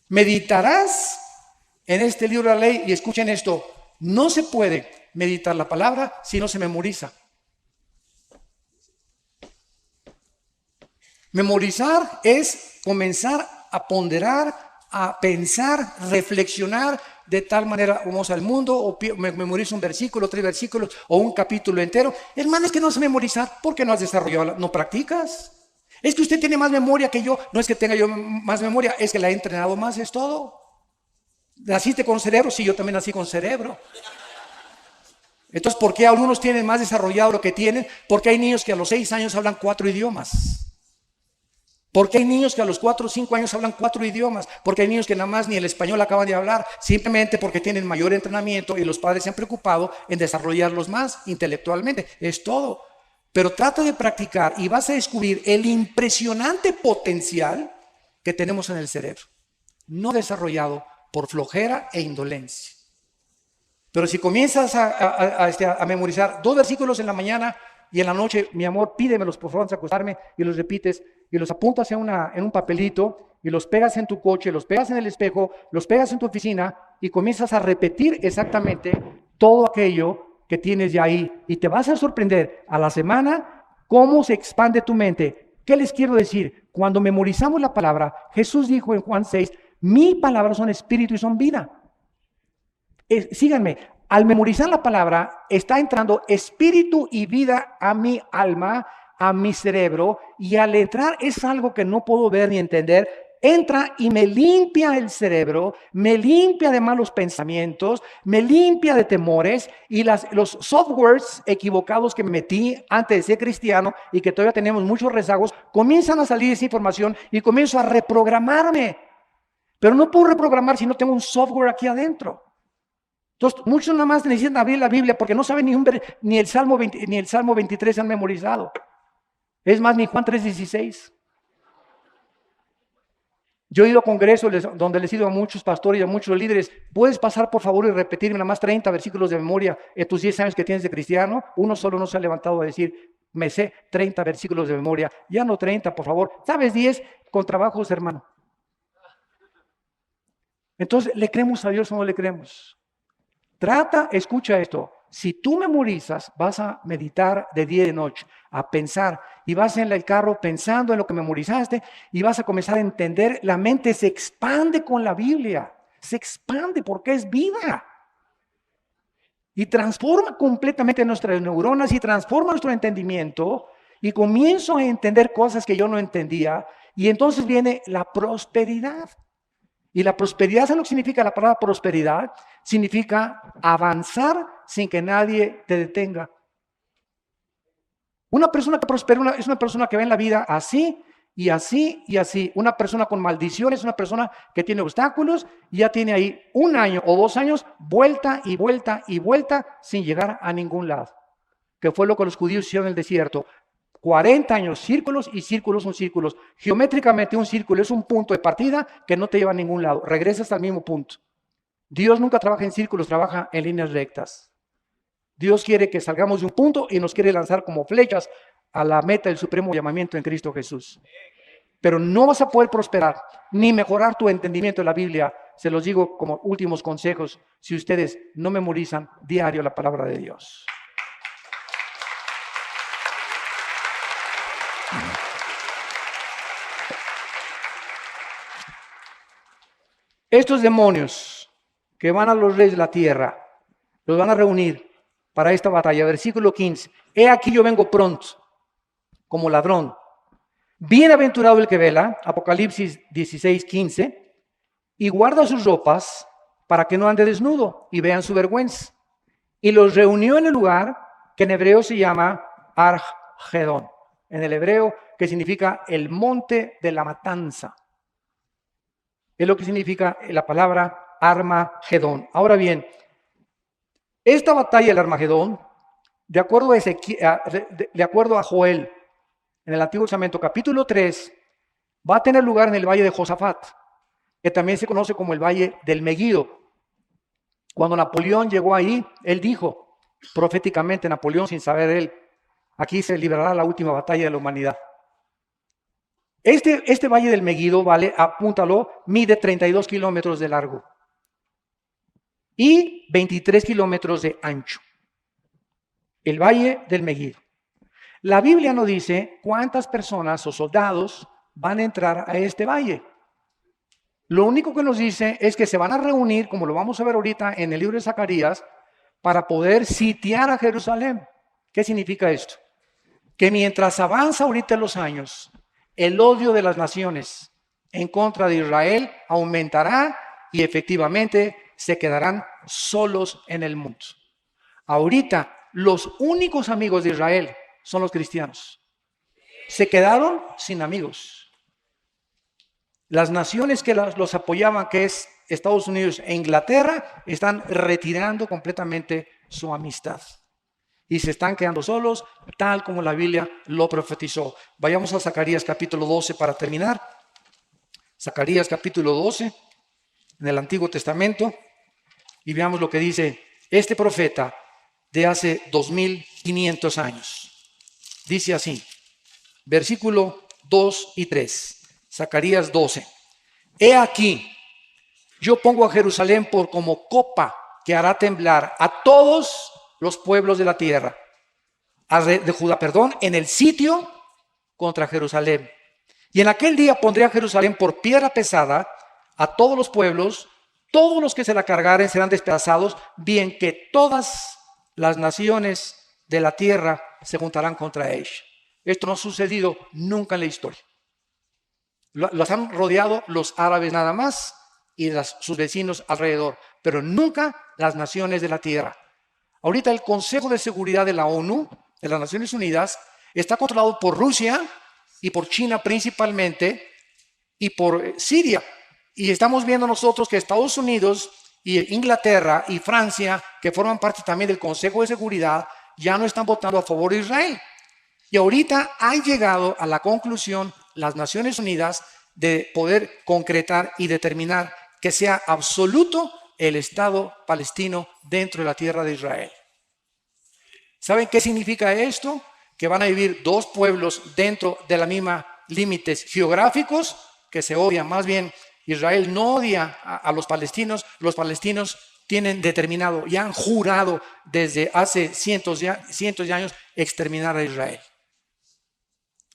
Meditarás en este libro de la ley. Y escuchen esto. No se puede meditar la palabra si no se memoriza. Memorizar es comenzar a ponderar, a pensar, reflexionar de tal manera. Vamos al mundo, o memorizo un versículo, 3 versículos, o un capítulo entero. Hermano, es que no sé memorizar. ¿Por qué no has desarrollado? ¿No practicas? Es que usted tiene más memoria que yo. No es que tenga yo más memoria, es que la he entrenado más, es todo. ¿Naciste con cerebro? Sí, yo también nací con cerebro. Entonces, ¿por qué algunos tienen más desarrollado lo que tienen? Porque hay niños que a los 6 años hablan 4 idiomas. Porque hay niños que a los 4 o 5 años hablan 4 idiomas. Porque hay niños que nada más ni el español acaban de hablar. Simplemente porque tienen mayor entrenamiento y los padres se han preocupado en desarrollarlos más intelectualmente. Es todo. Pero trata de practicar y vas a descubrir el impresionante potencial que tenemos en el cerebro. No desarrollado por flojera e indolencia. Pero si comienzas a memorizar 2 versículos en la mañana y en la noche, mi amor, pídemelos por favor antes de acostarme, y los repites y los apuntas en un papelito y los pegas en tu coche, los pegas en el espejo, los pegas en tu oficina y comienzas a repetir exactamente todo aquello que tienes ya ahí, y te vas a sorprender a la semana cómo se expande tu mente. ¿Qué les quiero decir? Cuando memorizamos la palabra, Jesús dijo en Juan 6, mi palabra son espíritu y son vida. Síganme, al memorizar la palabra está entrando espíritu y vida a mi alma, a mi cerebro, y al entrar es algo que no puedo ver ni entender. Entra y me limpia el cerebro, me limpia de malos pensamientos, me limpia de temores, y los softwares equivocados que me metí antes de ser cristiano y que todavía tenemos muchos rezagos, comienzan a salir esa información y comienzo a reprogramarme. Pero no puedo reprogramar si no tengo un software aquí adentro. Entonces, muchos nada más necesitan abrir la Biblia porque no saben ni el Salmo 20, ni el Salmo 23 han memorizado. Es más, ni Juan 3:16. Yo he ido a congresos donde les he ido a muchos pastores y a muchos líderes. ¿Puedes pasar por favor y repetirme nada más 30 versículos de memoria en tus 10 años que tienes de cristiano? Uno solo no se ha levantado a decir, me sé 30 versículos de memoria. Ya no 30, por favor. ¿Sabes 10? Con trabajos, hermano. Entonces, ¿le creemos a Dios o no le creemos? Escucha esto. Si tú memorizas, vas a meditar de día y de noche, a pensar, y vas en el carro pensando en lo que memorizaste, y vas a comenzar a entender. La mente se expande con la Biblia, se expande porque es vida. y transforma completamente nuestras neuronas y transforma nuestro entendimiento y comienzo a entender cosas que yo no entendía y entonces viene la prosperidad. Y la prosperidad, ¿sabes lo que significa la palabra prosperidad? Significa avanzar sin que nadie te detenga. Una persona que prospera es una persona que ve en la vida así y así y así. Una persona con maldiciones es una persona que tiene obstáculos y ya tiene ahí 1 año o 2 años vuelta y vuelta y vuelta sin llegar a ningún lado. Que fue lo que los judíos hicieron en el desierto. 40 años, círculos y círculos son círculos. Geométricamente un círculo es un punto de partida que no te lleva a ningún lado. Regresas al mismo punto. Dios nunca trabaja en círculos, trabaja en líneas rectas. Dios quiere que salgamos de un punto y nos quiere lanzar como flechas a la meta del supremo llamamiento en Cristo Jesús. Pero no vas a poder prosperar ni mejorar tu entendimiento de la Biblia. Se los digo como últimos consejos si ustedes no memorizan diario la palabra de Dios. Estos demonios que van a los reyes de la tierra, los van a reunir para esta batalla. Versículo 15. He aquí yo vengo pronto, como ladrón. Bienaventurado el que vela, Apocalipsis 16, 15, y guarda sus ropas para que no ande desnudo y vean su vergüenza. Y los reunió en el lugar que en hebreo se llama Argedón. En el hebreo que significa el monte de la matanza. Es lo que significa la palabra Armagedón. Ahora bien, esta batalla del Armagedón, de acuerdo a Joel, en el Antiguo Testamento, capítulo 3, va a tener lugar en el valle de Josafat, que también se conoce como el valle del Meguido. Cuando Napoleón llegó ahí, él dijo, proféticamente Napoleón, sin saber él, aquí se librará la última batalla de la humanidad. Este valle del Meguido, vale, apúntalo, mide 32 kilómetros de largo y 23 kilómetros de ancho. El valle del Meguido. La Biblia no dice cuántas personas o soldados van a entrar a este valle. Lo único que nos dice es que se van a reunir, como lo vamos a ver ahorita en el libro de Zacarías, para poder sitiar a Jerusalén. ¿Qué significa esto? Que mientras avanza ahorita los años, el odio de las naciones en contra de Israel aumentará y efectivamente se quedarán solos en el mundo. Ahorita los únicos amigos de Israel son los cristianos. Se quedaron sin amigos. Las naciones que los apoyaban, que es Estados Unidos e Inglaterra, están retirando completamente su amistad. Y se están quedando solos, tal como la Biblia lo profetizó. Vayamos a Zacarías capítulo 12 para terminar. Zacarías capítulo 12, en el Antiguo Testamento. Y veamos lo que dice este profeta de hace 2500 años. Dice así, versículo 2 y 3. Zacarías 12. He aquí, yo pongo a Jerusalén por como copa que hará temblar a todos los pueblos de la tierra, de Judá, en el sitio contra Jerusalén. Y en aquel día pondré a Jerusalén por piedra pesada a todos los pueblos, todos los que se la cargaren serán despedazados, bien que todas las naciones de la tierra se juntarán contra ella. Esto no ha sucedido nunca en la historia. Los han rodeado los árabes nada más y sus vecinos alrededor, pero nunca las naciones de la tierra. Ahorita el Consejo de Seguridad de la ONU, de las Naciones Unidas, está controlado por Rusia y por China principalmente y por Siria. Y estamos viendo nosotros que Estados Unidos y Inglaterra y Francia, que forman parte también del Consejo de Seguridad, ya no están votando a favor de Israel. Y ahorita han llegado a la conclusión las Naciones Unidas de poder concretar y determinar que sea absoluto el Estado palestino dentro de la tierra de Israel. ¿Saben qué significa esto? Que van a vivir dos pueblos dentro de la misma límites geográficos que se odian. Más bien, Israel no odia a los palestinos tienen determinado y han jurado desde hace cientos de años exterminar a Israel.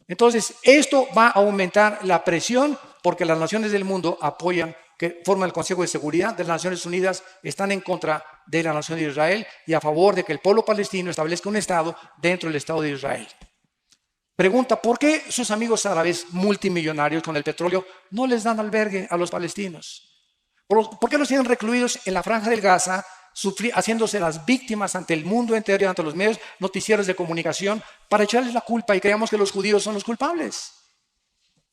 Entonces, esto va a aumentar la presión porque las naciones del mundo apoyan que forman el Consejo de Seguridad de las Naciones Unidas están en contra de la nación de Israel y a favor de que el pueblo palestino establezca un Estado dentro del Estado de Israel. Pregunta, ¿por qué sus amigos árabes multimillonarios con el petróleo no les dan albergue a los palestinos? ¿Por qué los tienen recluidos en la franja del Gaza, haciéndose las víctimas ante el mundo entero y ante los medios noticieros de comunicación para echarles la culpa y creamos que los judíos son los culpables?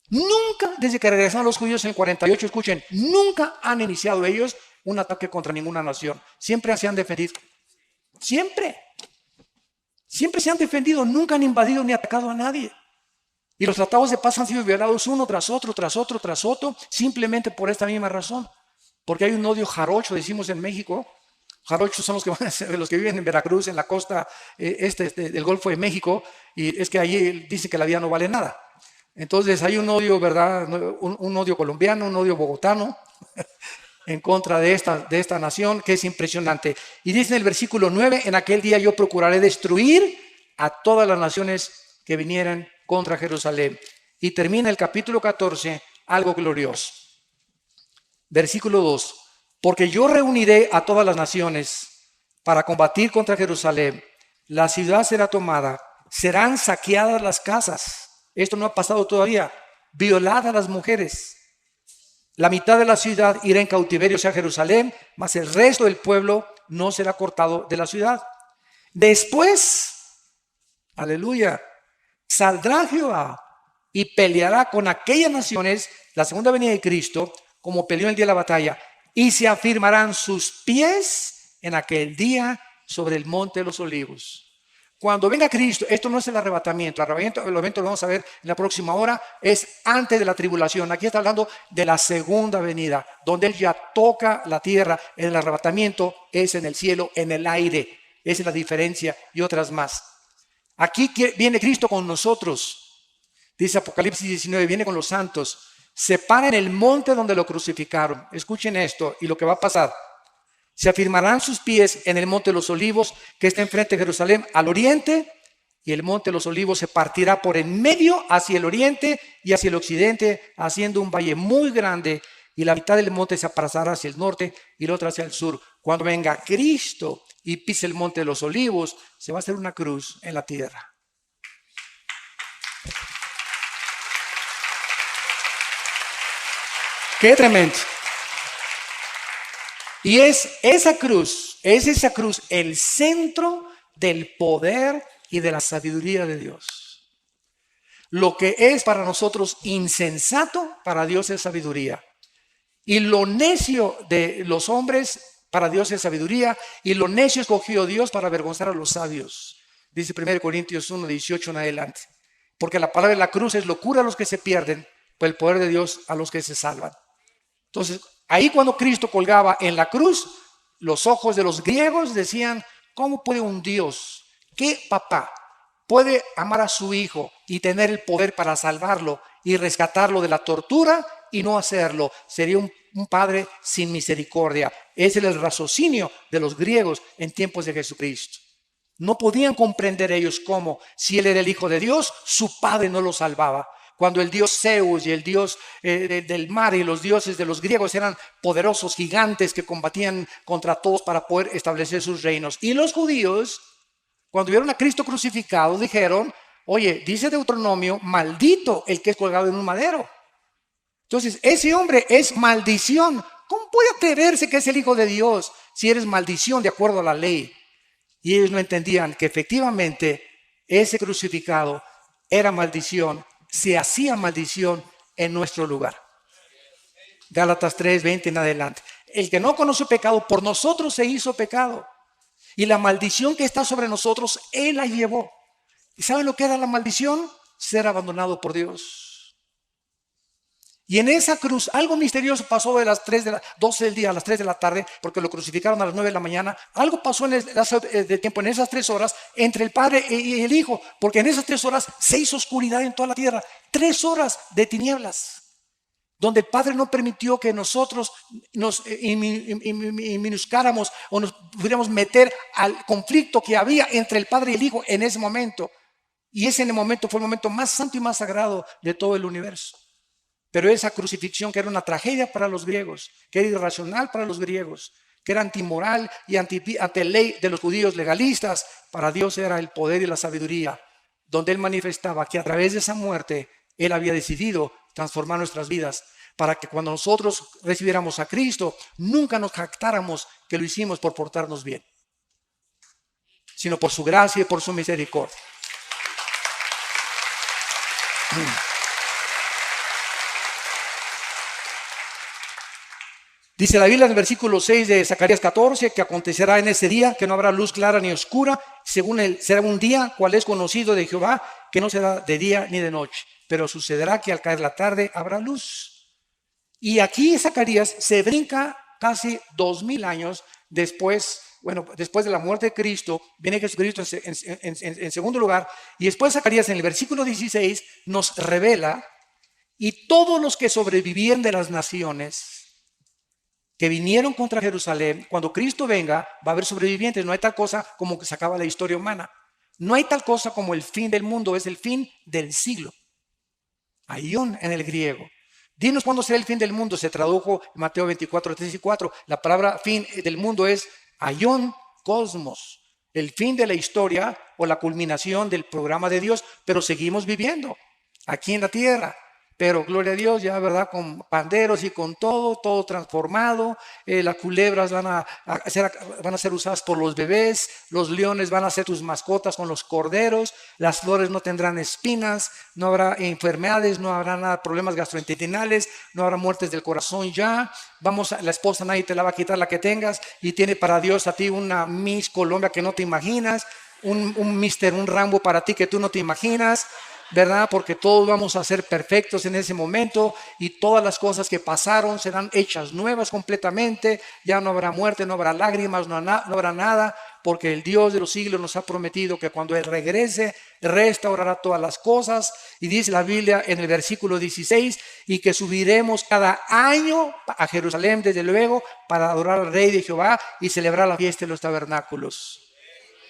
Nunca, desde que regresaron los judíos en el 48, escuchen, nunca han iniciado ellos un ataque contra ninguna nación. Siempre se han defendido. Siempre. Siempre se han defendido, nunca han invadido ni atacado a nadie. Y los tratados de paz han sido violados uno tras otro, tras otro, tras otro, simplemente por esta misma razón. Porque hay un odio jarocho, decimos en México. Jarochos son los que viven en Veracruz, en la costa del Golfo de México, y es que allí dicen que la vida no vale nada. Entonces hay un odio, ¿verdad? Un odio colombiano, un odio bogotano en contra de esta nación, que es impresionante. Y dice en el versículo 9, en aquel día yo procuraré destruir a todas las naciones que vinieran contra Jerusalén. Y termina el capítulo 14, algo glorioso. Versículo 2, porque yo reuniré a todas las naciones para combatir contra Jerusalén. La ciudad será tomada, serán saqueadas las casas. Esto no ha pasado todavía. Violadas las mujeres. La mitad de la ciudad irá en cautiverio hacia Jerusalén, mas el resto del pueblo no será cortado de la ciudad. Después, aleluya, saldrá Jehová y peleará con aquellas naciones, la segunda venida de Cristo, como peleó en el día de la batalla, y se afirmarán sus pies en aquel día sobre el monte de los olivos. Cuando venga Cristo, esto no es el arrebatamiento lo vamos a ver en la próxima hora, es antes de la tribulación. Aquí está hablando de la segunda venida, donde Él ya toca la tierra. En el arrebatamiento es en el cielo, en el aire. Esa es la diferencia y otras más. Aquí viene Cristo con nosotros. Dice Apocalipsis 19, viene con los santos. Se para en el monte donde lo crucificaron. Escuchen esto y lo que va a pasar. Se afirmarán sus pies en el monte de los olivos que está enfrente de Jerusalén al oriente, y el monte de los olivos se partirá por en medio hacia el oriente y hacia el occidente, haciendo un valle muy grande, y la mitad del monte se apartará hacia el norte y la otra hacia el sur. Cuando venga Cristo y pise el monte de los olivos, se va a hacer una cruz en la tierra. ¡Qué tremendo! Y es esa cruz el centro del poder y de la sabiduría de Dios. Lo que es para nosotros insensato, para Dios es sabiduría. Y lo necio de los hombres, para Dios es sabiduría. Y lo necio escogió Dios para avergonzar a los sabios. Dice 1 Corintios 1, 18 en adelante. Porque la palabra de la cruz es locura a los que se pierden, pero el poder de Dios a los que se salvan. Entonces, ahí cuando Cristo colgaba en la cruz, los ojos de los griegos decían, ¿cómo puede un Dios, qué papá, puede amar a su hijo y tener el poder para salvarlo y rescatarlo de la tortura y no hacerlo? Sería un padre sin misericordia. Ese es el raciocinio de los griegos en tiempos de Jesucristo. No podían comprender ellos cómo, si él era el hijo de Dios, su padre no lo salvaba. Cuando el dios Zeus y el dios del mar y los dioses de los griegos eran poderosos gigantes que combatían contra todos para poder establecer sus reinos. Y los judíos, cuando vieron a Cristo crucificado, dijeron, oye, dice Deuteronomio, maldito el que es colgado en un madero. Entonces, ese hombre es maldición. ¿Cómo puede atreverse que es el hijo de Dios si eres maldición de acuerdo a la ley? Y ellos no entendían que efectivamente ese crucificado era maldición. Se hacía maldición en nuestro lugar. Gálatas 3, 20 en adelante. El que no conoce pecado, por nosotros se hizo pecado. Y la maldición que está sobre nosotros, Él la llevó. ¿Y saben lo que era la maldición? Ser abandonado por Dios. Y en esa cruz, algo misterioso pasó de las 12 del día a las 3 de la tarde, porque lo crucificaron a las 9 de la mañana. Algo pasó en el tiempo, en esas 3 horas, entre el Padre y el Hijo, porque en esas 3 horas se hizo oscuridad en toda la tierra. 3 horas de tinieblas, donde el Padre no permitió que nosotros nos minuscáramos o nos pudiéramos meter al conflicto que había entre el Padre y el Hijo en ese momento. Y ese momento fue el momento más santo y más sagrado de todo el universo. Pero esa crucifixión que era una tragedia para los griegos, que era irracional para los griegos, que era antimoral y ante ley de los judíos legalistas, para Dios era el poder y la sabiduría, donde Él manifestaba que a través de esa muerte Él había decidido transformar nuestras vidas, para que cuando nosotros recibiéramos a Cristo, nunca nos jactáramos que lo hicimos por portarnos bien, sino por su gracia y por su misericordia. Dice la Biblia en el versículo 6 de Zacarías 14 que acontecerá en ese día que no habrá luz clara ni oscura, según él será un día cual es conocido de Jehová, que no será de día ni de noche, pero sucederá que al caer la tarde habrá luz. Y aquí Zacarías se brinca casi 2000 años después, después de la muerte de Cristo, viene Jesucristo en segundo lugar, y después Zacarías en el versículo 16 nos revela, y todos los que sobrevivían de las naciones que vinieron contra Jerusalén, cuando Cristo venga, va a haber sobrevivientes. No hay tal cosa como que se acaba la historia humana. No hay tal cosa como el fin del mundo, es el fin del siglo. Aión en el griego. Dinos cuándo será el fin del mundo. Se tradujo en Mateo 24, 3 y 4. La palabra fin del mundo es aión, cosmos. El fin de la historia o la culminación del programa de Dios, pero seguimos viviendo aquí en la tierra. Pero gloria a Dios, ya verdad, con panderos y con todo transformado. Las culebras van a ser usadas por los bebés, los leones van a ser tus mascotas con los corderos, las flores no tendrán espinas, no habrá enfermedades, no habrá nada, problemas gastrointestinales, no habrá muertes del corazón ya. La esposa nadie te la va a quitar la que tengas, y tiene para Dios a ti una Miss Colombia que no te imaginas, un Mister, un Rambo para ti que tú no te imaginas, ¿verdad? Porque todos vamos a ser perfectos en ese momento, y todas las cosas que pasaron serán hechas nuevas completamente. Ya no habrá muerte, no habrá lágrimas, no habrá nada, porque el Dios de los siglos nos ha prometido que cuando Él regrese, restaurará todas las cosas. Y dice la Biblia en el versículo 16, y que subiremos cada año a Jerusalén, desde luego, para adorar al Rey de Jehová y celebrar la fiesta de los tabernáculos.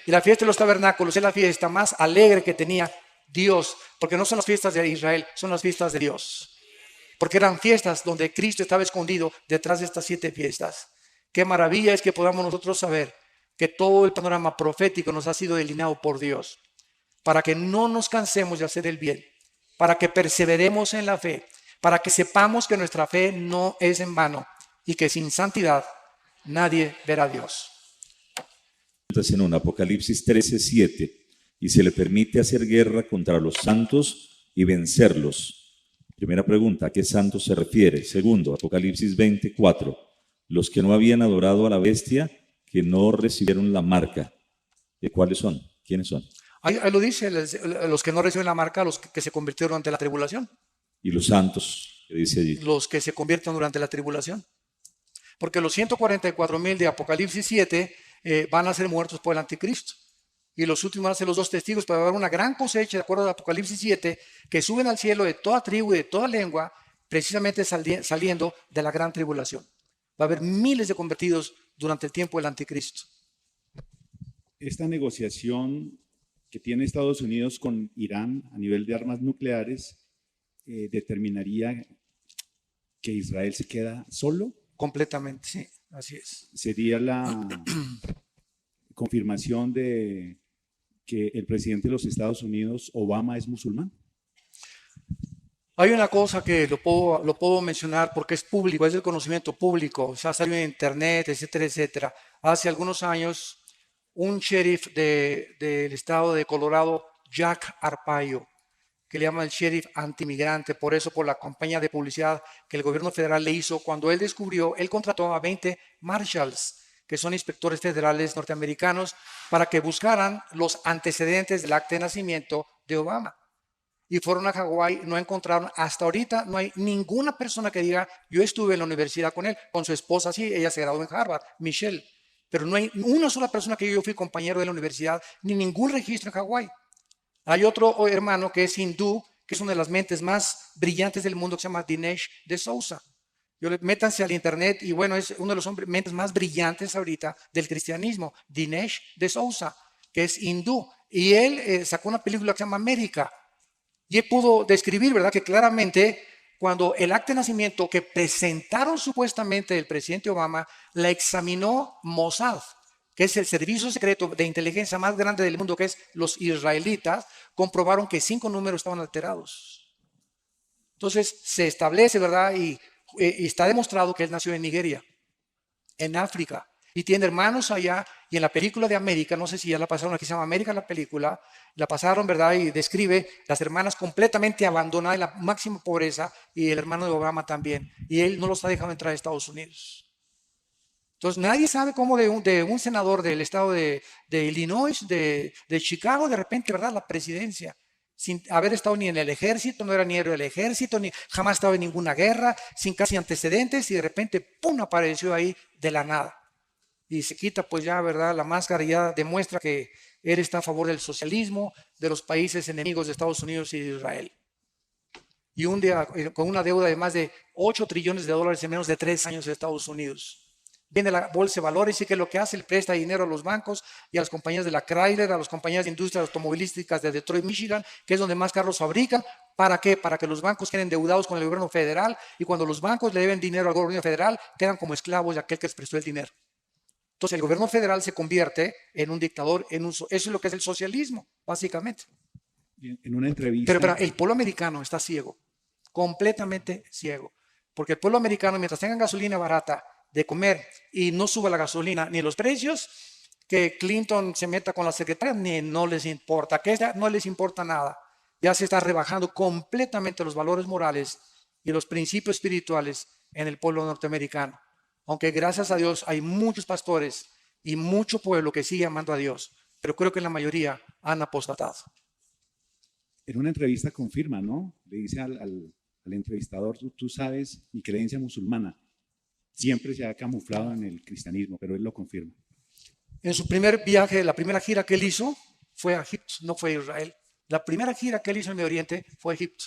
Y la fiesta de los tabernáculos es la fiesta más alegre que tenía Dios, porque no son las fiestas de Israel, son las fiestas de Dios, porque eran fiestas donde Cristo estaba escondido detrás de estas 7 fiestas. Qué maravilla es que podamos nosotros saber que todo el panorama profético nos ha sido delineado por Dios, para que no nos cansemos de hacer el bien, para que perseveremos en la fe, para que sepamos que nuestra fe no es en vano y que sin santidad nadie verá a Dios. En un Apocalipsis 13:7, y se le permite hacer guerra contra los santos y vencerlos. Primera pregunta, ¿a qué santos se refiere? Segundo, Apocalipsis 20:4, los que no habían adorado a la bestia, que no recibieron la marca. ¿Cuáles son? ¿Quiénes son? Ahí lo dice, los que no reciben la marca, los que se convirtieron ante la tribulación. ¿Y los santos? ¿Qué dice allí? Los que se convierten durante la tribulación. Porque los 144,000 de Apocalipsis 7 van a ser muertos por el anticristo. Y los últimos van a ser los 2 testigos, para haber una gran cosecha, de acuerdo a Apocalipsis 7, que suben al cielo de toda tribu y de toda lengua, precisamente saliendo de la gran tribulación. Va a haber miles de convertidos durante el tiempo del anticristo. Esta negociación que tiene Estados Unidos con Irán a nivel de armas nucleares determinaría que Israel se queda solo. Completamente, sí, así es. Sería la confirmación de que el presidente de los Estados Unidos, Obama, es musulmán. Hay una cosa que lo puedo mencionar porque es público, es del conocimiento público, o sea, salió en internet, etcétera, etcétera. Hace algunos años, un sheriff del estado de Colorado, Jack Arpaio, que le llaman el sheriff antimigrante, por la campaña de publicidad que el gobierno federal le hizo, cuando él contrató a 20 marshals, que son inspectores federales norteamericanos, para que buscaran los antecedentes del acta de nacimiento de Obama. Y fueron a Hawái, no encontraron, hasta ahorita no hay ninguna persona que diga, yo estuve en la universidad con él, con su esposa, sí, ella se graduó en Harvard, Michelle, pero no hay una sola persona que yo fui compañero de la universidad, ni ningún registro en Hawái. Hay otro hermano que es hindú, que es una de las mentes más brillantes del mundo, que se llama Dinesh D'Souza. Métanse al internet y es uno de los mentes más brillantes ahorita del cristianismo, Dinesh D'Souza, que es hindú. Y él sacó una película que se llama América. Y él pudo describir, ¿verdad?, que claramente cuando el acta de nacimiento que presentaron supuestamente el presidente Obama, la examinó Mossad, que es el servicio secreto de inteligencia más grande del mundo, que es los israelitas, comprobaron que 5 números estaban alterados. Entonces se establece, ¿verdad? Y está demostrado que él nació en Nigeria, en África, y tiene hermanos allá. Y en la película de América, no sé si ya la pasaron, aquí se llama América la película, la pasaron, ¿verdad? Y describe las hermanas completamente abandonadas en la máxima pobreza, y el hermano de Obama también, y él no los ha dejado entrar a Estados Unidos. Entonces nadie sabe cómo de un senador del estado de Illinois, de Chicago, de repente, ¿verdad? La presidencia, sin haber estado ni en el ejército, no era ni héroe del ejército, ni jamás estado en ninguna guerra, sin casi antecedentes, y de repente, ¡pum!, apareció ahí de la nada. Y se quita pues ya, ¿verdad?, la máscara, y ya demuestra que él está a favor del socialismo, de los países enemigos de Estados Unidos y de Israel. Y un día con una deuda de más de 8 trillones de dólares en menos de 3 años de Estados Unidos. Viene la bolsa de valores y que lo que hace, le presta dinero a los bancos y a las compañías de la Chrysler, a las compañías de industrias automovilísticas de Detroit, Michigan, que es donde más carros fabrican. ¿Para qué? Para que los bancos queden endeudados con el gobierno federal, y cuando los bancos le deben dinero al gobierno federal, quedan como esclavos de aquel que les prestó el dinero. Entonces el gobierno federal se convierte en un dictador, eso es lo que es el socialismo, básicamente. En una entrevista. Pero el pueblo americano está ciego, completamente ciego, porque el pueblo americano, mientras tengan gasolina barata de comer y no suba la gasolina ni los precios, que Clinton se meta con la secretaria, ni no les importa, que no les importa nada. Ya se está rebajando completamente los valores morales y los principios espirituales en el pueblo norteamericano. Aunque gracias a Dios hay muchos pastores y mucho pueblo que sigue amando a Dios, pero creo que la mayoría han apostatado. En una entrevista confirma, ¿no? Le dice al entrevistador, tú sabes mi creencia musulmana. Siempre se ha camuflado en el cristianismo, pero él lo confirma. En su primer viaje, la primera gira que él hizo fue a Egipto, no fue a Israel. La primera gira que él hizo en Medio Oriente fue a Egipto.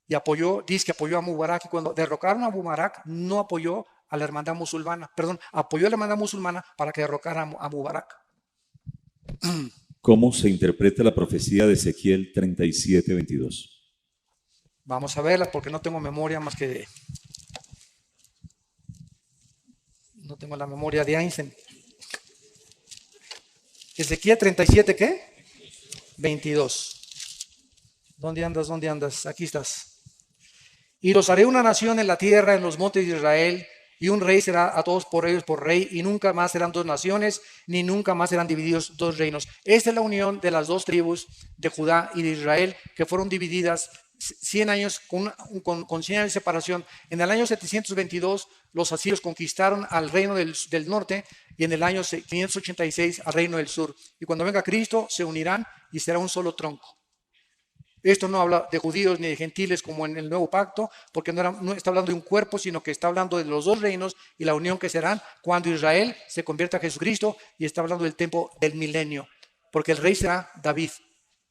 Y dice que apoyó a Mubarak, y cuando derrocaron a Mubarak, no apoyó a la hermandad musulmana, apoyó a la hermandad musulmana para que derrocara a Mubarak. ¿Cómo se interpreta la profecía de Ezequiel 37:22? Vamos a verla porque no tengo memoria más que no tengo la memoria de Einstein. Ezequiel 37, ¿qué? 22. ¿Dónde andas? ¿Dónde andas? Aquí estás. Y los haré una nación en la tierra, en los montes de Israel, y un rey será a todos por ellos por rey, y nunca más serán 2 naciones, ni nunca más serán divididos 2 reinos. Esta es la unión de las 2 tribus de Judá y de Israel, que fueron divididas 100 años con 100 años de separación. En el año 722 los asirios conquistaron al reino del norte, y en el año 586 al reino del sur. Y cuando venga Cristo se unirán y será un solo tronco. Esto no habla de judíos ni de gentiles como en el nuevo pacto, porque no está hablando de un cuerpo, sino que está hablando de los 2 reinos y la unión que serán cuando Israel se convierta a Jesucristo, y está hablando del tiempo del milenio, porque el rey será David.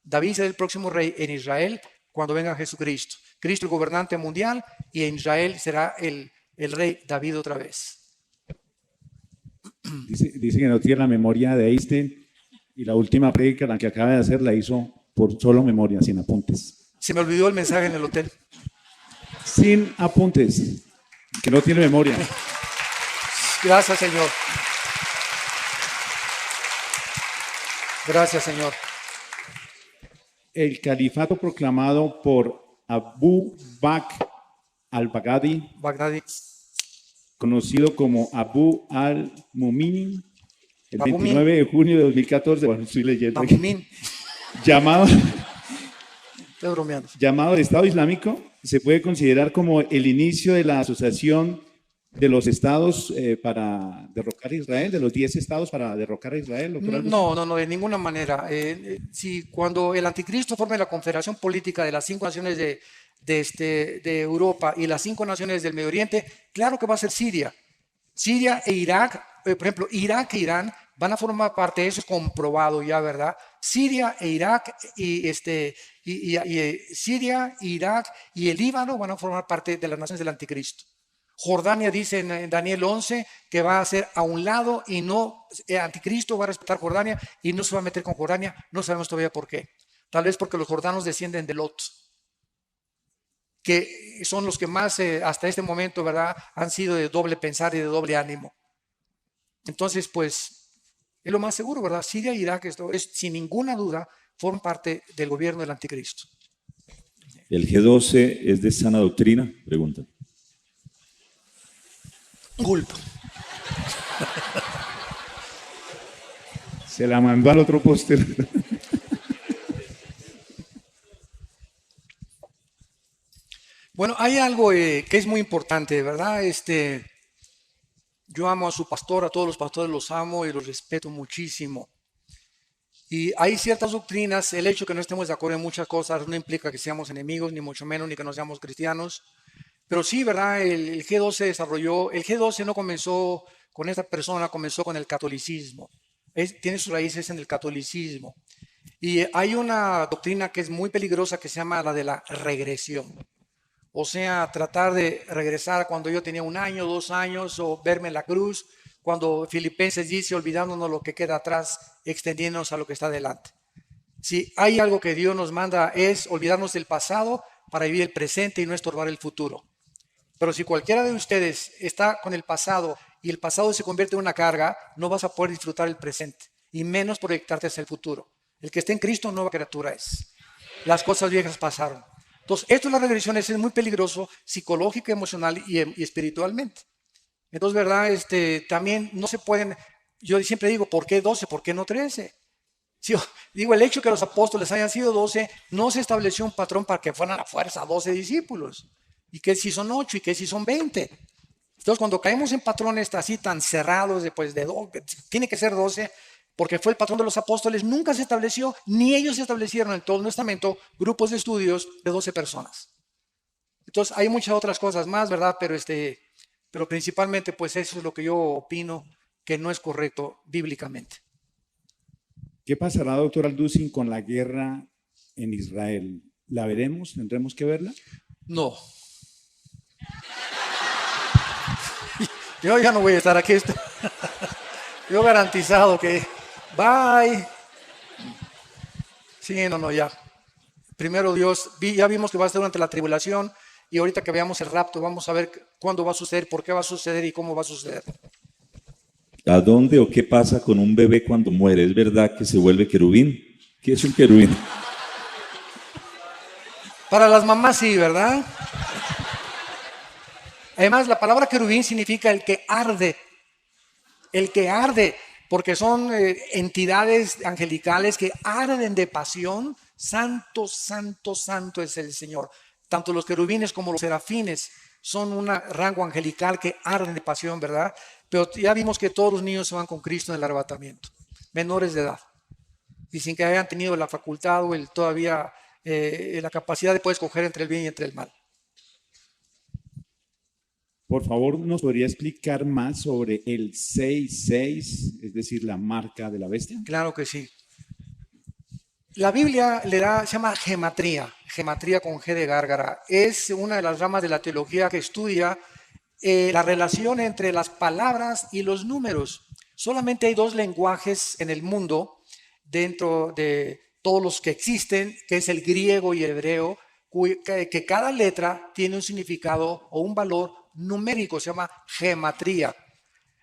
David será el próximo rey en Israel cuando venga Jesucristo. Cristo el gobernante mundial, y en Israel será el rey David otra vez. Dice que no tiene la memoria de Einstein, y la última prédica, la que acaba de hacer, la hizo por solo memoria, sin apuntes. Se me olvidó el mensaje en el hotel. Sin apuntes, que no tiene memoria. Gracias, Señor. Gracias, Señor. El califato proclamado por Abu Bakr al-Baghdadi, conocido como Abu al-Mumin, el 29 de junio de 2014, bueno, estoy leyendo aquí, llamado el Estado Islámico, se puede considerar como el inicio de la asociación de los estados para derrocar a Israel, de los 10 estados para derrocar a Israel. No, de ninguna manera. Si cuando el anticristo forme la confederación política de las 5 naciones de Europa y las 5 naciones del Medio Oriente, claro que va a ser Siria. Siria e Irak, por ejemplo, Irak e Irán van a formar parte, eso es comprobado ya, ¿verdad? Siria e Irak Siria, Irak y el Líbano van a formar parte de las naciones del anticristo. Jordania dice en Daniel 11 que va a ser a un lado, y no, el anticristo va a respetar Jordania y no se va a meter con Jordania. No sabemos todavía por qué. Tal vez porque los jordanos descienden de Lot. que son los que más hasta este momento, ¿verdad?, han sido de doble pensar y de doble ánimo. Entonces, pues, es lo más seguro, ¿verdad? Siria e Irak, esto es, sin ninguna duda, forman parte del gobierno del anticristo. ¿El G12 es de sana doctrina? Pregunta. Gulp. Se la mandó al otro póster. Bueno, hay algo que es muy importante, ¿verdad? Yo amo a su pastor, a todos los pastores los amo y los respeto muchísimo. Y hay ciertas doctrinas, el hecho de que no estemos de acuerdo en muchas cosas no implica que seamos enemigos, ni mucho menos, ni que no seamos cristianos. Pero sí, ¿verdad? El G12 se desarrolló, el G12 no comenzó con esta persona, comenzó con el catolicismo. Tiene sus raíces en el catolicismo. Y hay una doctrina que es muy peligrosa que se llama la de la regresión. O sea, tratar de regresar cuando yo tenía 1 año, 2 años, o verme en la cruz, cuando Filipenses dice, olvidándonos lo que queda atrás, extendiéndonos a lo que está delante. Si hay algo que Dios nos manda es olvidarnos del pasado para vivir el presente y no estorbar el futuro. Pero si cualquiera de ustedes está con el pasado y el pasado se convierte en una carga, no vas a poder disfrutar el presente y menos proyectarte hacia el futuro. El que esté en Cristo, nueva criatura es. Las cosas viejas pasaron. Entonces, esto de las regresiones es muy peligroso psicológica, emocional y espiritualmente. Entonces, ¿verdad? También no se pueden, yo siempre digo, ¿por qué 12? ¿Por qué no 13? Si yo digo, el hecho de que los apóstoles hayan sido 12, no se estableció un patrón para que fueran a fuerza 12 discípulos. ¿Y qué si son 8? ¿Y qué si son 20? Entonces, cuando caemos en patrones así tan cerrados, tiene que ser 12, porque fue el patrón de los apóstoles, nunca se estableció, ni ellos se establecieron en todo el Testamento, grupos de estudios de 12 personas. Entonces, hay muchas otras cosas más, ¿verdad? Pero principalmente, pues eso es lo que yo opino que no es correcto bíblicamente. ¿Qué pasará, doctor Alducin, con la guerra en Israel? ¿La veremos? ¿Tendremos que verla? No. Yo ya no voy a estar aquí. Yo garantizado que... Bye. Sí, no, ya. Primero Dios, ya vimos que va a ser durante la tribulación y ahorita que veamos el rapto vamos a ver cuándo va a suceder, por qué va a suceder y cómo va a suceder. ¿A dónde o qué pasa con un bebé cuando muere? ¿Es verdad que se vuelve querubín? ¿Qué es un querubín? Para las mamás sí, ¿verdad? Además, la palabra querubín significa el que arde. El que arde, porque son entidades angelicales que arden de pasión. Santo, santo, santo es el Señor. Tanto los querubines como los serafines son un rango angelical que arden de pasión, ¿verdad? Pero ya vimos que todos los niños se van con Cristo en el arrebatamiento, menores de edad, y sin que hayan tenido la facultad o todavía la capacidad de poder escoger entre el bien y entre el mal. Por favor, ¿nos podría explicar más sobre el 66, es decir, la marca de la bestia? Claro que sí. La Biblia se llama gematría con G de gárgara. Es una de las ramas de la teología que estudia la relación entre las palabras y los números. Solamente hay 2 lenguajes en el mundo, dentro de todos los que existen, que es el griego y el hebreo, que cada letra tiene un significado o un valor numérico, se llama gematría.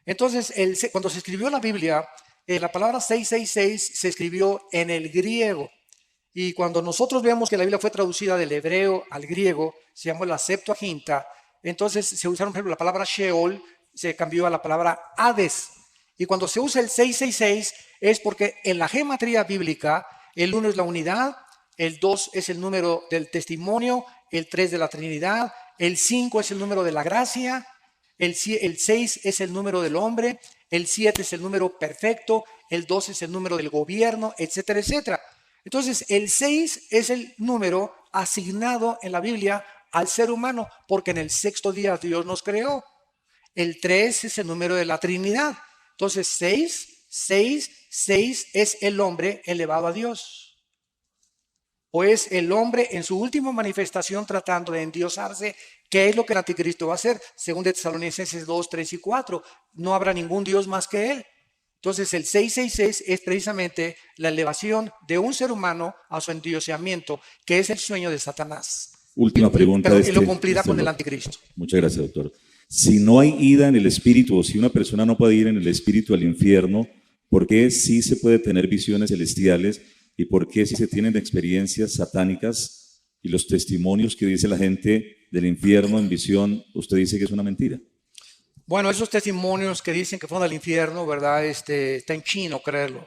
Entonces, cuando se escribió la Biblia, la palabra 666 se escribió en el griego. Y cuando nosotros vemos que la Biblia fue traducida del hebreo al griego, se llamó la Septuaginta. Entonces se usaron, por ejemplo, la palabra Sheol, se cambió a la palabra Hades. Y cuando se usa el 666 es porque en la gematría bíblica el 1 es la unidad, el 2 es el número del testimonio, el 3 de la Trinidad, el 5 es el número de la gracia, el 6 es el número del hombre, el 7 es el número perfecto, el 2 es el número del gobierno, etcétera, etcétera. Entonces, el 6 es el número asignado en la Biblia al ser humano, porque en el 6º día Dios nos creó. El 3 es el número de la Trinidad. Entonces, 6 es el hombre elevado a Dios. O es el hombre en su última manifestación tratando de endiosarse. ¿Qué es lo que el anticristo va a hacer? Según de Tesalonicenses 2, 3 y 4. No habrá ningún Dios más que él. Entonces el 666 es precisamente la elevación de un ser humano a su endioseamiento, que es el sueño de Satanás. Última pregunta Perdón, de y lo este- cumplirá de este con el bloque. anticristo. Muchas gracias, doctor. Si no hay ida en el espíritu, o si una persona no puede ir en el espíritu al infierno, ¿por qué sí se puede tener visiones celestiales? ¿Y por qué sí se tienen experiencias satánicas? Y los testimonios que dice la gente del infierno en visión, usted dice que es una mentira. Bueno, esos testimonios que dicen que fueron al infierno, ¿verdad? Está en chino creerlo.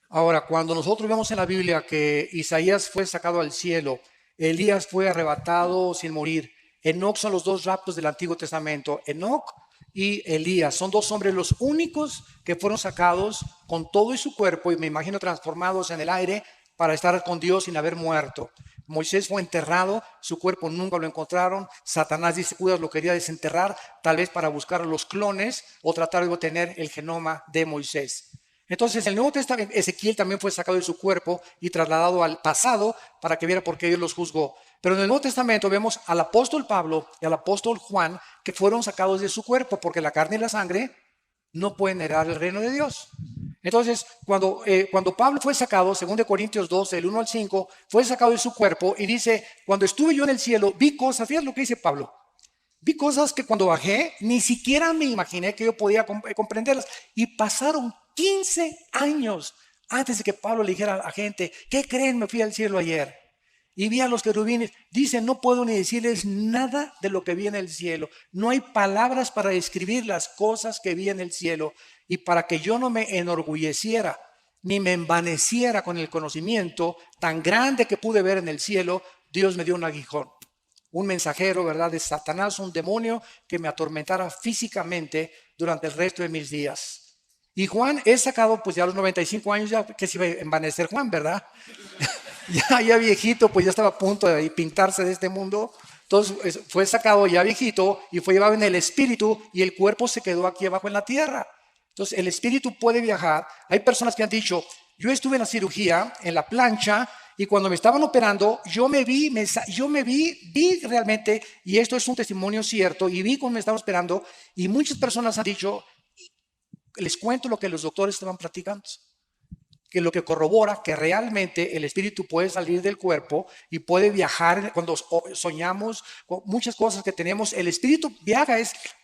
Ahora, cuando nosotros vemos en la Biblia que Isaías fue sacado al cielo, Elías fue arrebatado sin morir, Enoc son los dos raptos del Antiguo Testamento, Enoc y Elías son dos hombres los únicos que fueron sacados con todo y su cuerpo, y me imagino transformados en el aire para estar con Dios sin haber muerto. Moisés fue enterrado, su cuerpo nunca lo encontraron. Satanás, dice Judas, lo quería desenterrar, tal vez para buscar los clones o tratar de obtener el genoma de Moisés. Entonces, el Nuevo Testamento, Ezequiel también fue sacado de su cuerpo y trasladado al pasado para que viera por qué Dios los juzgó. Pero en el Nuevo Testamento vemos al apóstol Pablo y al apóstol Juan que fueron sacados de su cuerpo porque la carne y la sangre no pueden heredar el reino de Dios. Entonces, cuando Pablo fue sacado, según de Corintios 12, del 1 al 5, fue sacado de su cuerpo y dice, cuando estuve yo en el cielo, vi cosas, fíjate lo que dice Pablo, vi cosas que cuando bajé ni siquiera me imaginé que yo podía comprenderlas. Y pasaron 15 años antes de que Pablo le dijera a la gente, ¿qué creen? Me fui al cielo ayer y vi a los querubines. Dice, no puedo ni decirles nada de lo que vi en el cielo. No hay palabras para describir las cosas que vi en el cielo. Y para que yo no me enorgulleciera ni me envaneciera con el conocimiento tan grande que pude ver en el cielo, Dios me dio un aguijón, un mensajero, ¿verdad?, de Satanás, un demonio que me atormentara físicamente durante el resto de mis días. Y Juan es sacado, pues ya a los 95 años, ya que se iba a envanecer Juan, ¿verdad? ya viejito, pues ya estaba a punto de pintarse de este mundo. Entonces fue sacado ya viejito y fue llevado en el espíritu y el cuerpo se quedó aquí abajo en la tierra. Entonces el espíritu puede viajar. Hay personas que han dicho, yo estuve en la cirugía, en la plancha, y cuando me estaban operando, yo me vi realmente, y esto es un testimonio cierto, y vi cómo me estaban operando, y muchas personas han dicho, les cuento lo que los doctores estaban platicando, que lo que corrobora que realmente el espíritu puede salir del cuerpo y puede viajar cuando soñamos, muchas cosas que tenemos, el espíritu viaja,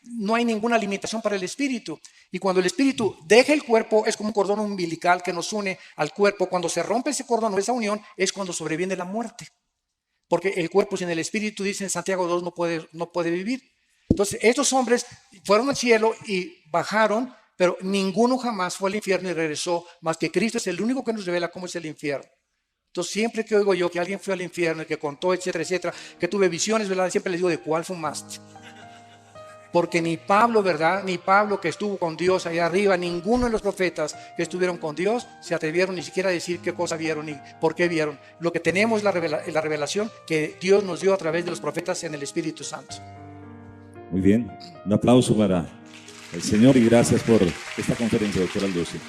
no hay ninguna limitación para el espíritu. Y cuando el espíritu deja el cuerpo, es como un cordón umbilical que nos une al cuerpo. Cuando se rompe ese cordón o esa unión, es cuando sobreviene la muerte. Porque el cuerpo sin el espíritu, dice en Santiago 2, no puede vivir. Entonces, estos hombres fueron al cielo y bajaron, pero ninguno jamás fue al infierno y regresó, más que Cristo es el único que nos revela cómo es el infierno. Entonces, siempre que oigo yo que alguien fue al infierno y que contó, etcétera, etcétera, que tuve visiones, ¿verdad?, siempre les digo, ¿de cuál fumaste? Porque ni Pablo, ¿verdad?, ni Pablo que estuvo con Dios allá arriba, ninguno de los profetas que estuvieron con Dios se atrevieron ni siquiera a decir qué cosa vieron ni por qué vieron. Lo que tenemos es la revelación que Dios nos dio a través de los profetas en el Espíritu Santo. Muy bien, un aplauso para el Señor y gracias por esta conferencia, doctor Aldosio.